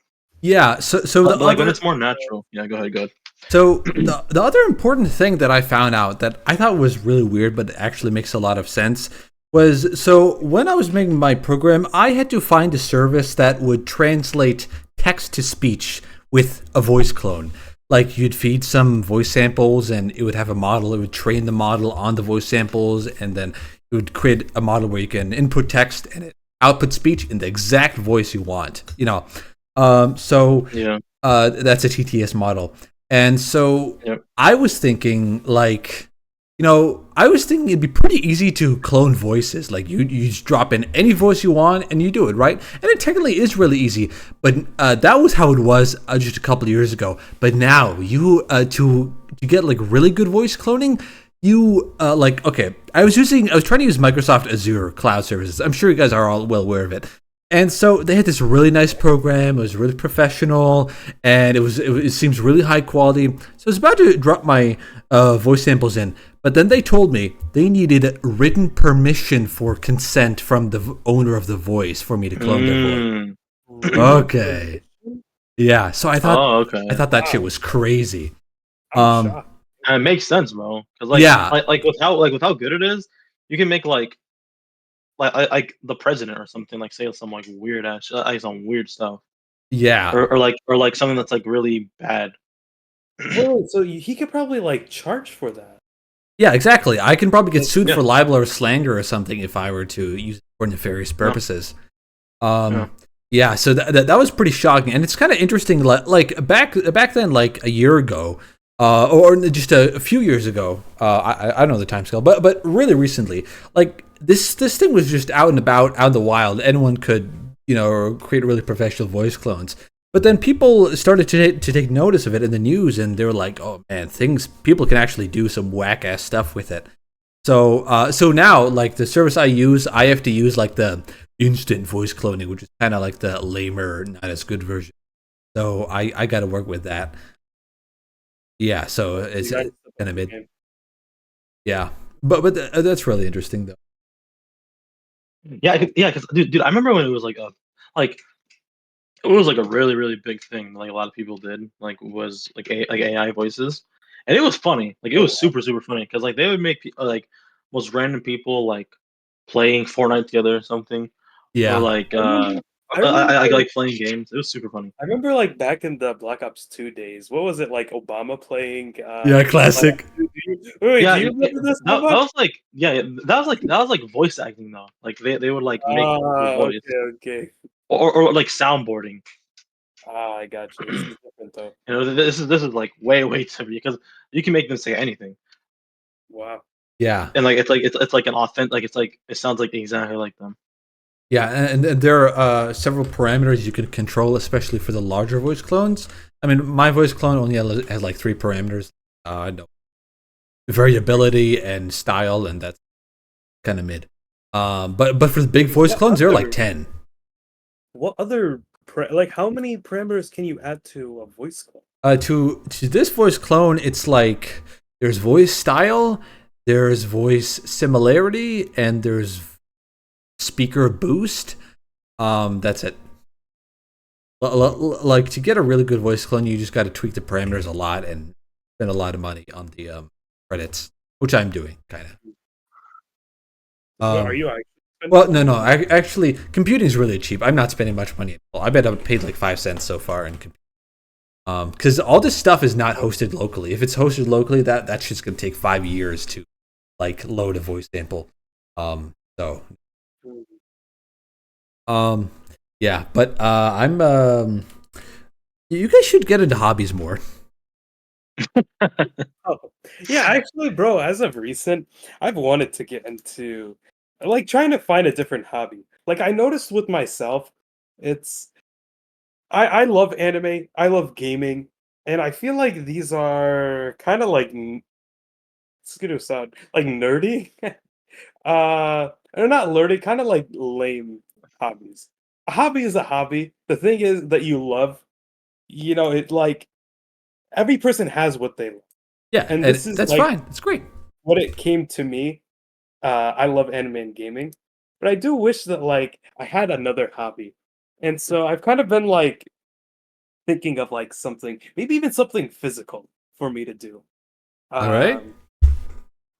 Yeah. So But like when it's more natural, yeah. Go ahead. So the other important thing that I found out that I thought was really weird, but actually makes a lot of sense, was so when I was making my program, I had to find a service that would translate text to speech with a voice clone. Like you'd feed some voice samples and it would have a model, it would train the model on the voice samples, and then it would create a model where you can input text and it output speech in the exact voice you want. So Yeah. that's a TTS model. And so Yep. I was thinking it'd be pretty easy to clone voices. Like you just drop in any voice you want and you do it, right? And it technically is really easy. But that was how it was just a couple of years ago. But now you to get like really good voice cloning, I was trying to use Microsoft Azure cloud services. I'm sure you guys are all well aware of it. And so they had this really nice program. It was really professional, and it seems really high quality. So I was about to drop my voice samples in, but then they told me they needed written permission for consent from the owner of the voice for me to clone their voice. Okay, yeah. So I thought, Oh, okay. I thought that shit was crazy. I'm shocked. And it makes sense, bro. Because like, Yeah. like with how good it is, you can make like the president or something like say some like weird ass some weird stuff, Yeah. or like something that's like really bad. Whoa, so he could probably like charge for that. Yeah, exactly. I can probably get sued Yeah. for libel or slander or something if I were to use it for nefarious purposes. Yeah, so that was pretty shocking, and it's kind of interesting. Like back then, like a year ago, or just a few years ago. I don't know the time scale, but really recently, like this thing was just out and about, out in the wild. Anyone could create really professional voice clones. But then people started to take notice of it in the news, and they were like, "Oh man, people can actually do some whack ass stuff with it." So now, like the service I use, I have to use like the instant voice cloning, which is kind of like the lamer, not as good version. So I got to work with that. Yeah, so it's You guys kind of mid. game. Yeah, but that's really interesting though. Yeah, yeah, because dude, I remember when it was like it was like a really really big thing. Like a lot of people did was like AI voices, and it was funny. Like it Oh, was wow. super super funny because like they would make like most random people like playing Fortnite together or something, or Yeah, like I remember, like playing games. It was super funny. I remember, like back in the Black Ops 2 days. What was it like? Obama playing. yeah, Black classic. Ops 2? Wait, do Yeah, you remember this, that Ahmad? was like that was like voice acting though. Like they would like make the voice Okay, okay. or like soundboarding. I got you. This is different though. You know, this is like way way different because you can make them say anything, Wow. Yeah, and like it's like an authentic like it's like it sounds like exactly like them. yeah, and there are several parameters you can control, especially for the larger voice clones. I mean, my voice clone only has like 3 parameters. No variability and style, and that's kind of mid. But for the big voice What clones, there are like other 10. what other like how many parameters can you add to a voice call? To this voice clone, it's like there's voice style, there's voice similarity, and there's speaker boost. That's it. Like to get a really good voice clone, you just got to tweak the parameters a lot and spend a lot of money on the credits, which I'm doing kind of. What are Um, you actually spending well, no, money? no. Actually, computing is really cheap. I'm not spending much money at all. I bet I've paid like 5 cents so far in computing. Because all this stuff is not hosted locally. If it's hosted locally, that shit's gonna take 5 years to like load a voice sample. So um, yeah. But I'm you guys should get into hobbies more. Oh, yeah, actually, bro, as of recent, I've wanted to get into like trying to find a different hobby. Like I noticed with myself, it's I love anime, I love gaming, and I feel like these are kind of like it's gonna sound like nerdy. They're not nerdy, kind of like lame hobbies. A hobby is a hobby. The thing is that you love, it like every person has what they love. Yeah, And and this is that's like fine. It's great. what it came to me. I love anime and gaming, but I do wish that like I had another hobby. And so I've kind of been like thinking of like something, maybe even something physical for me to do. All right. Um,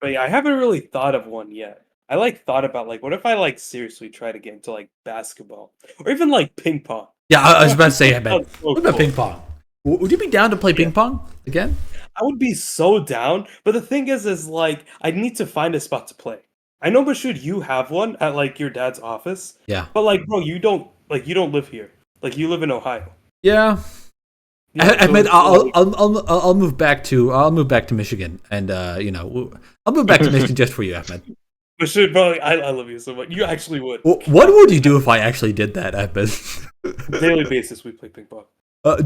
but yeah, I haven't really thought of one yet. I like thought about like what if I like seriously try to get into like basketball or even like ping pong. Yeah, I was Oh, about to ping say, pong man. sounds so What about cool. ping pong? Would you be down to play Yeah, ping pong again? I would be so down. But the thing is like I need to find a spot to play. I know, Mushood, you have one at like your dad's office, Yeah. but like, bro, you don't live here. Like you live in Ohio. Yeah. Yeah, I mean, so like, I'll move back to Michigan, and I'll move back to Michigan just for you, Ahmed. Mushood, bro, I love you so much. You actually would. What would you do if I actually did that, Ahmed? Daily basis, we play ping pong.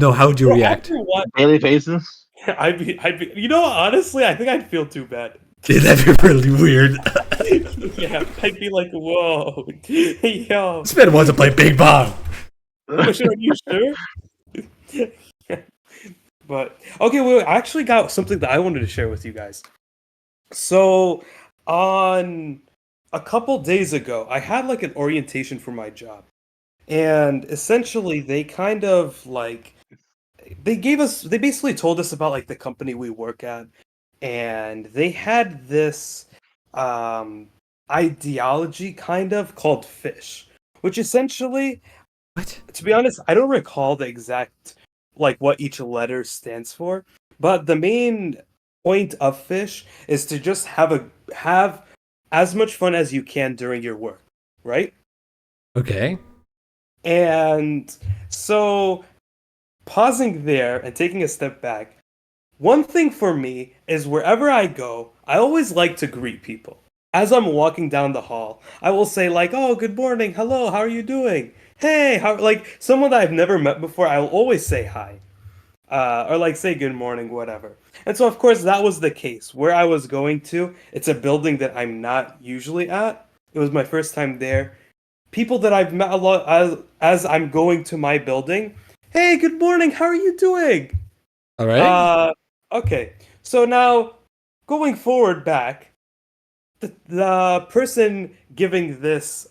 No, how would you Bro, react? after what? Daily basis. I'd be. You know, honestly, I think I'd feel too bad. That'd be really weird. Yeah, I'd be like, whoa, yo, This man wants to play ping pong. Mushood, are you sure? But okay, well, I actually got something that I wanted to share with you guys. So, on a couple days ago, I had like an orientation for my job. And essentially, they kind of like they basically told us about like the company we work at, and they had this um ideology kind of called fish, which essentially, What? to be honest, I don't recall the exact like what each letter stands for, but the main point of fish is to just have as much fun as you can during your work, right? Okay. And so pausing there and taking a step back, one thing for me is wherever I go, I always like to greet people. As I'm walking down the hall, I will say like, "Oh, good morning. Hello, how are you doing?" hey, how, like someone that I've never met before, I'll always say hi, or like say good morning, whatever. And so, of course, that was the case. Where I was going to, it's a building that I'm not usually at. It was my first time there. People that I've met a lot as I'm going to my building. Hey, good morning. How are you doing? All right. Uh, okay. So now, going forward back, the person giving this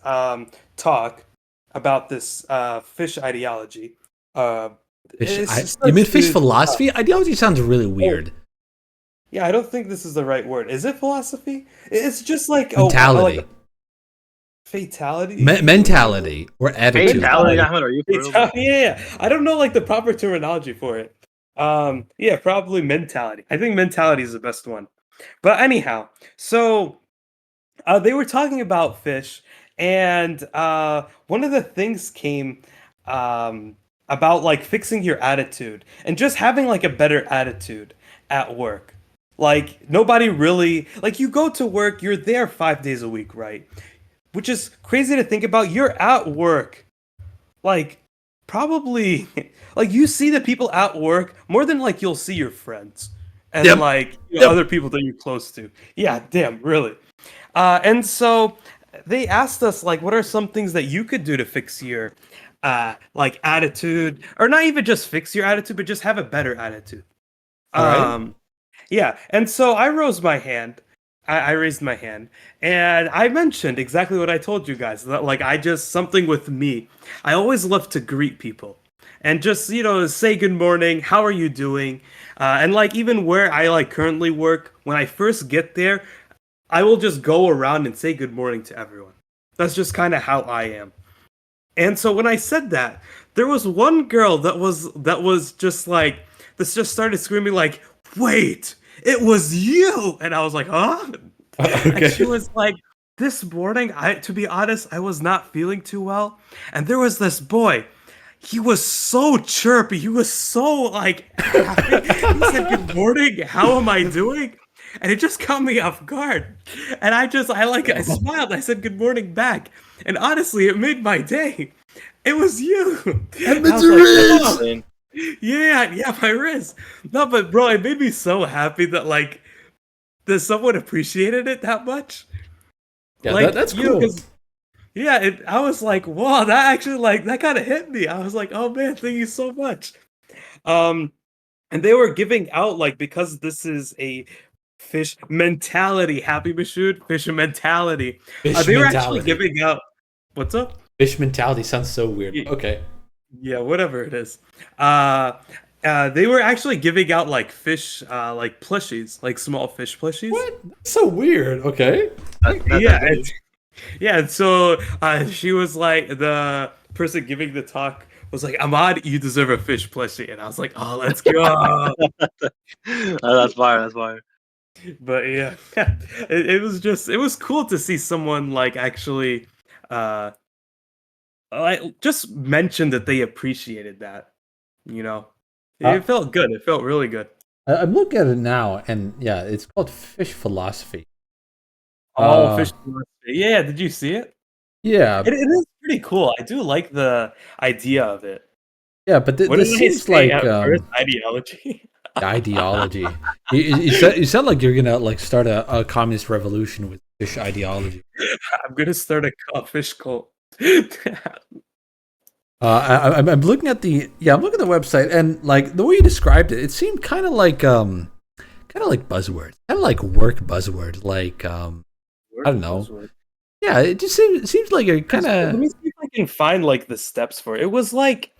talk about this fish ideology, uh, You mean starts fish to philosophy? Ideology sounds really weird. yeah, I don't think this is the right word. Is it philosophy? It's just like Mentality. like fatality. Mentality or attitude. Fatality, Mentality. Ahmed, are you for real, bro? Yeah. I don't know like the proper terminology for it. Yeah, probably mentality. I think mentality is the best one. But anyhow, so they were talking about fish, and one of the things came um, about like fixing your attitude and just having like a better attitude at work. Like nobody really like you go to work, you're there 5 days a week, right? Which is crazy to think about. You're at work, like probably like you see the people at work more than like you'll see your friends and Yep. like Yep. other people that you're close to. Yeah, damn, really. And so they asked us like, what are some things that you could do to fix your like attitude, or not even just fix your attitude, but just have a better attitude. All right. Yeah, and so I rose my hand. I raised my hand, and I mentioned exactly what I told you guys. That like I just something with me. I always love to greet people, and just say good morning. How are you doing? And like even where I like currently work, when I first get there, I will just go around and say good morning to everyone. That's just kind of how I am. And so when I said that, there was one girl that was just like this just started screaming like, "Wait, it was you." And I was like, "Huh?" And she Okay. was like, "This morning, I to be honest, I was not feeling too well, and there was this boy. He was so chirpy. He was so like happy. He said, "Good morning. How am I doing?" And it just caught me off guard. And I smiled. I said, "Good morning" back. And honestly, it made my day. It was you. And I was like, That's "Oh, insane. yeah, my wrist." No, but bro, it made me so happy that like that someone appreciated it that much. Yeah, Like, that's cool. because yeah, I was like, wow, that actually like that kind of hit me. I was like, oh man, thank you so much. Um, and they were giving out like because this is a fish mentality, happy Mushood, fish mentality. Fish They were actually mentality. giving out. What's up? Fish mentality sounds so weird. Y- Okay. Yeah, whatever it is. Uh, they were actually giving out like fish, like plushies, like small fish plushies. What? That's so weird. Okay. Yeah, That's it. yeah, and so she was like, the person giving the talk was like, Ahmad, you deserve a fish plushie. And I was like, oh, let's go. That's fire. That's fire. But yeah, it was cool to see someone like actually, uh, like just mention that they appreciated that, you know? Uh, It felt good. It felt really good. I'm looking at it now, and yeah, it's called fish philosophy. Oh, Uh, fish philosophy. Yeah, did you see it? yeah, It is pretty cool. I do like the idea of it. yeah, but What did this I seems say like at first? Ideology? ideology. You sound like you're gonna like start a communist revolution with fish ideology. I'm gonna start a fish cult. I'm looking at I'm looking at the website, and like the way you described it, it seemed kind of like buzzwords, kind of like work buzzwords, like I don't know. Buzzword. Yeah, it seems like you're kind Let of me see if I can find like the steps for it. It was like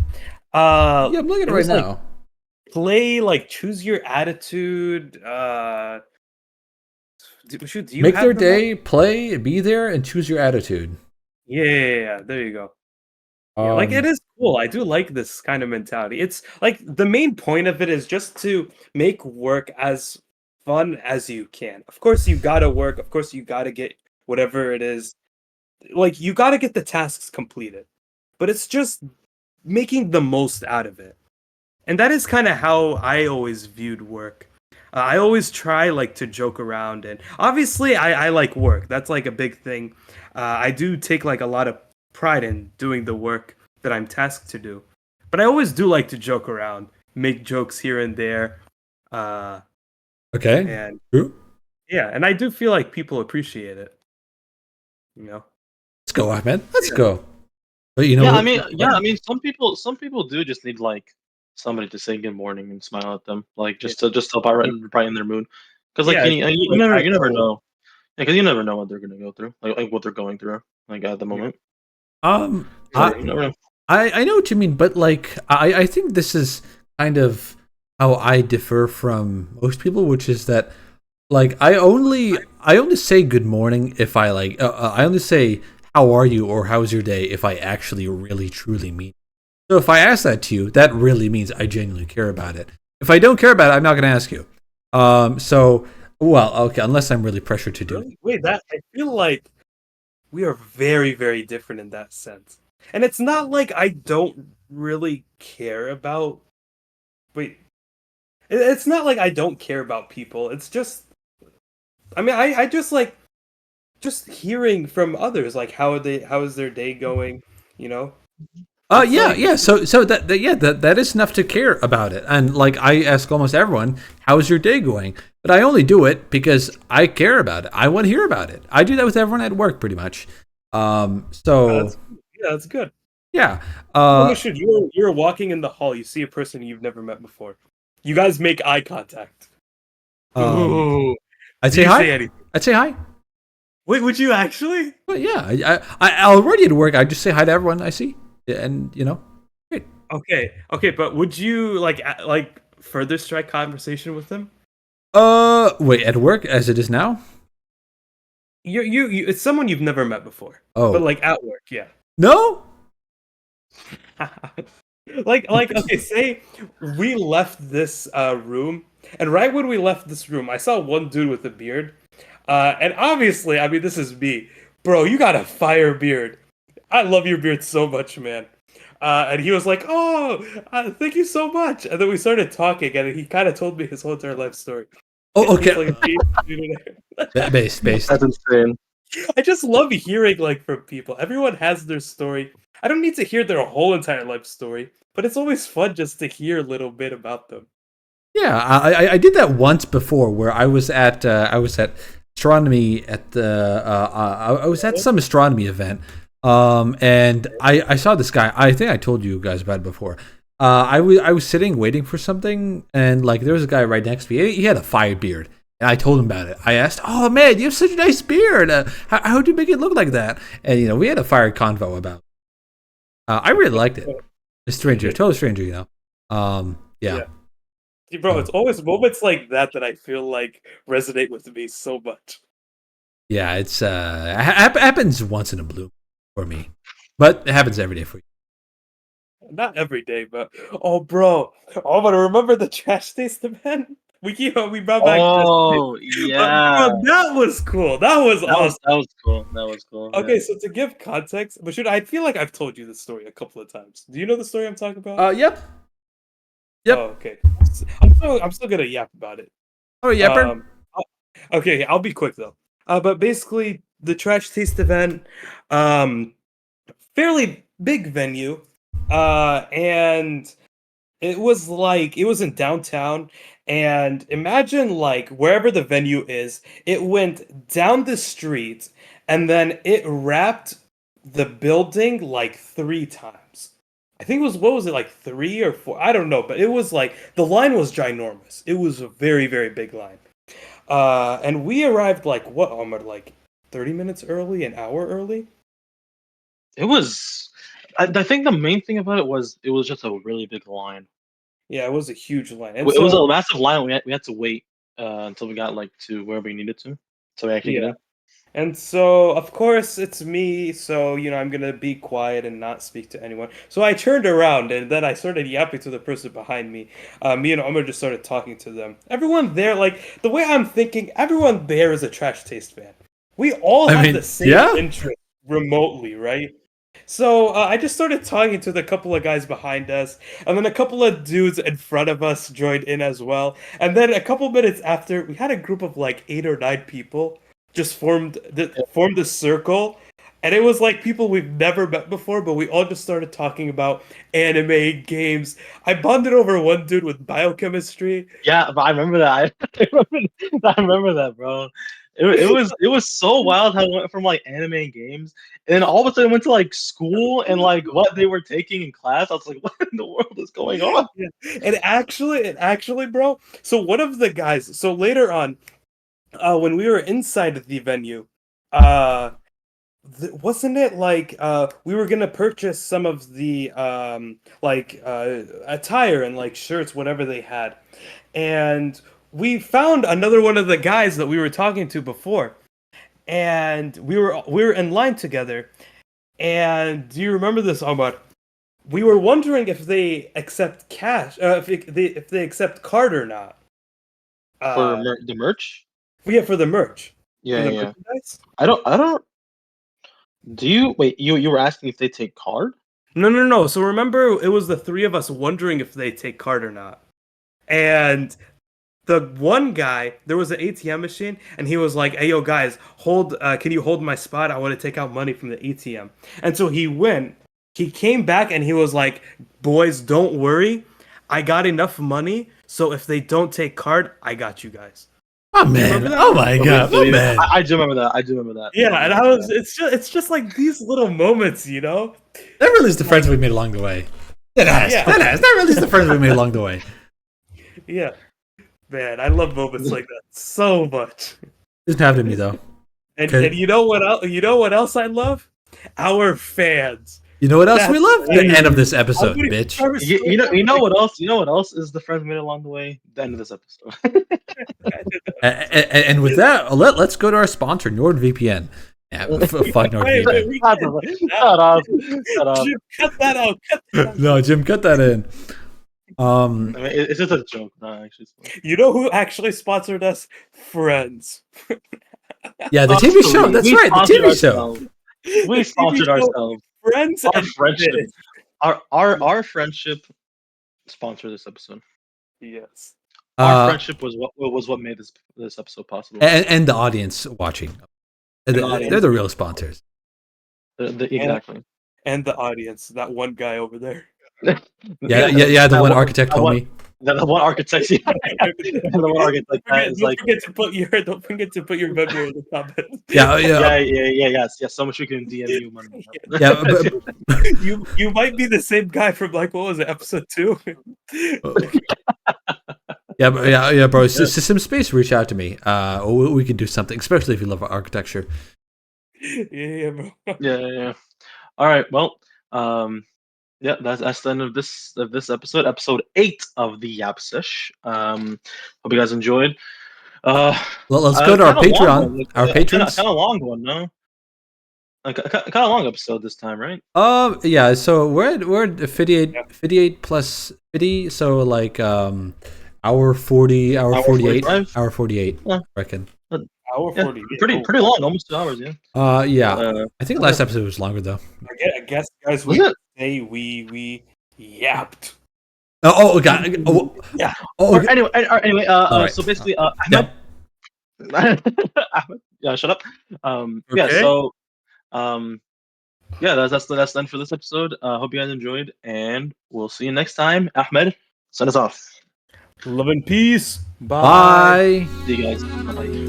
yeah. I'm looking at it it right was like now. play, like choose your attitude. Do you Make have their them up? day, play, be there, and choose your attitude. Yeah, there you go. Yeah, like it Um, is cool. I do like this kind of mentality. It's like the main point of it is just to make work as fun as you can. Of course, you gotta work. Of course, you gotta get whatever it is. Like, you gotta get the tasks completed. But it's just making the most out of it. And that is kind of how I always viewed work. I always try like to joke around, and obviously I like work. That's like a big thing. I do take like a lot of pride in doing the work that I'm tasked to do. But I always do like to joke around, make jokes here and there. Okay. And True. yeah, and I do feel like people appreciate it. You know? Let's go, Ahmed. Let's Yeah. go. But you know Yeah, what? I mean, some people do just need like somebody to say good morning and smile at them, like Yeah. just to brighten their mood. Because like Yeah, you like you never actual- know. Because you never know what they're gonna go through, like what they're going through, like at the Yeah. moment. Um, So, I you never know. I know what you mean, but like I think this is kind of how I differ from most people, which is that like I only say good morning if I like I only say how are you or how's your day if I actually really truly mean it. So if I ask that to you, that really means I genuinely care about it. If I don't care about it, I'm not going to ask you. So well, okay, unless I'm really pressured to do it. Really? Wait, that I feel like we are very, very different in that sense. And it's not like I don't really care about. Wait, it's not like I don't care about people. It's just, I mean, I just like just hearing from others, like how is their day going? You know, it's Yeah, like yeah. So that is enough to care about it. And like I ask almost everyone, "How's your day going?" But I only do it because I care about it. I want to hear about it. I do that with everyone at work, pretty much. So that's, yeah, that's good. yeah. Oh, Mushood, you're walking in the hall. You see a person you've never met before. You guys make eye contact. Um, Ooh, I'd do say you say hi. anything? I'd say hi. Wait, would you actually? But yeah, I already at work. I just say hi to everyone I see, and great. Okay, but would you like further strike conversation with them? Wait, at work as it is now? It's someone you've never met before, but Oh like at work, yeah. no. like okay, say we left this room, and right when we left this room, I saw one dude with a beard, and obviously, I mean, this is me, bro. You got a fire beard. I love your beard so much, man. And he was like, "Oh, thank you so much." And then we started talking, and he kind of told me his whole entire life story. Oh, He's okay. like a dude. Based. That's insane. I just love hearing like from people. Everyone has their story. I don't need to hear their whole entire life story, but it's always fun just to hear a little bit about them. Yeah, I did that once before where I was at astronomy at the I was at some astronomy event, and I saw this guy. I think I told you guys about it before. I was sitting waiting for something, and like there was a guy right next to me. He had a fire beard, and I told him about it. I asked, "Oh man, you have such a nice beard. How do you make it look like that?" And we had a fire convo about. I really liked it. A stranger, total stranger, yeah. Yeah. Bro, it's always moments like that that I feel like resonate with me so much. Yeah, it's happens once in a blue for me, but it happens every day for you. Not every day, but oh, bro, oh, but remember the trash taste event? We brought back trash taste. Oh Bro, yeah, that was cool. That was awesome. that was cool. That was cool. Yeah. Okay, so to give context, but I feel like I've told you this story a couple of times. Do you know the story I'm talking about? Yep, Oh, okay. I'm still gonna yap about it. oh yapper. Okay, I'll be quick though. But basically, the trash taste event, um, fairly big venue, and it was in downtown, and imagine like wherever the venue is, it went down the street, and then it wrapped the building like 3 times. I think it was what was it like 3 or 4? I don't know, but it was like the line was ginormous. It was a very very big line. And we arrived like what, Omar, like 30 minutes early, an hour early. It was. I think the main thing about it was just a really big line. Yeah, it was a huge line, and It was so a massive line. We had to wait until we got like to where we needed to, so we actually get yeah. in. And so, of course, it's me. So, I'm gonna be quiet and not speak to anyone. So I turned around and then I started yapping to the person behind me. Me and Omar just started talking to them. Everyone there, like the way I'm thinking, everyone there is a Trash Taste fan. We all I have mean, the same yeah. interest remotely, right? So I just started talking to the couple of guys behind us, and then a couple of dudes in front of us joined in as well. And then a couple minutes after, we had a group of like 8 or 9 people just formed a circle, and it was like people we've never met before, but we all just started talking about anime, games. I bonded over one dude with biochemistry. Yeah, but I remember that. I remember that, bro. It was so wild how it went from like anime and games, and then all of a sudden it went to like school and like what they were taking in class. I was like, what in the world is going on? Yeah. And actually, bro. So one of the guys. So later on, when we were inside the venue, wasn't it like we were gonna purchase some of the like attire and like shirts, whatever they had, and we found another one of the guys that we were talking to before, and we were in line together. And do you remember this, Omar? We were wondering if they accept cash, if they accept card or not. For Uh, the merch? yeah, for the merch. Yeah, For the yeah. merchandise? I don't. Do you wait? You were asking if they take card? No. So remember, it was the three of us wondering if they take card or not. And the one guy, there was an ATM machine, and he was like, "Hey, yo, guys, can you hold my spot? I want to take out money from the ATM." And so he went. He came back, and he was like, "Boys, don't worry. I got enough money, so if they don't take card, I got you guys." Oh man! Remember that? Oh my god! Oh man! I do remember that. I do remember that. Yeah, and I was. It's just like these little moments, you know. That really is the friends we made along the way. That has. Yeah. That really is the friends we made along the way. Yeah, man, I love moments like that so much. Doesn't happen to me though. And Okay. and you know what else? You know what else I love? Our fans. You know what else we love? The Hey, end of this episode, I'm gonna- bitch. You know what else? You know what else is the friends we made along the way? The end of this episode. And with that, let's go to our sponsor, NordVPN. Yeah, fuck Wait, NordVPN. we Shut can't- up. Shut up. Jim, cut that out. Cut that out. No, Jim, cut that in. I mean, it's just a joke. No, actually, it's fine. You know who actually sponsored us? Friends. Yeah, the TV show. Absolutely. That's We right, the sponsored TV show. ourselves. We sponsored ourselves. Friends Our and friendship. Friends. Our friendship sponsored this episode. Yes. Our friendship was what made this episode possible. And the audience watching. They're the real sponsors. Exactly. And the audience. That one guy over there. Yeah. The one architect told me. The one architect. Yeah. The one architect that is like. Don't forget to put your member in the comments. Yes. So much we can DM you money. Yeah, but, You might be the same guy from like what was it, episode 2? yeah, bro. System Space, reach out to me. We can do something, especially if you love architecture. Yeah, bro. Yeah. All right. Well, yeah, that's the end of this episode 8 of the Yap Sesh. Hope you guys enjoyed. Well, let's go to our Patreon. Our patrons. Kind of long one, no? Kind of long episode this time, right? Yeah. So we're at 58 plus 50. So like hour 40, hour 48, 45? hour 48. Yeah. I reckon. Hour Yeah, 40. pretty long, almost 2 hours. Yeah. Yeah. I think last episode was longer though. I guess guys, Was we it? say we yapped. Oh God. Yeah. Okay. Anyway. right. So basically, Yeah. Ahmud, yeah, shut up. Yeah. Okay. So, yeah, that's the end for this episode. Hope you guys enjoyed, and we'll see you next time. Ahmed, send us off. Love and peace. Bye. See you guys. Bye.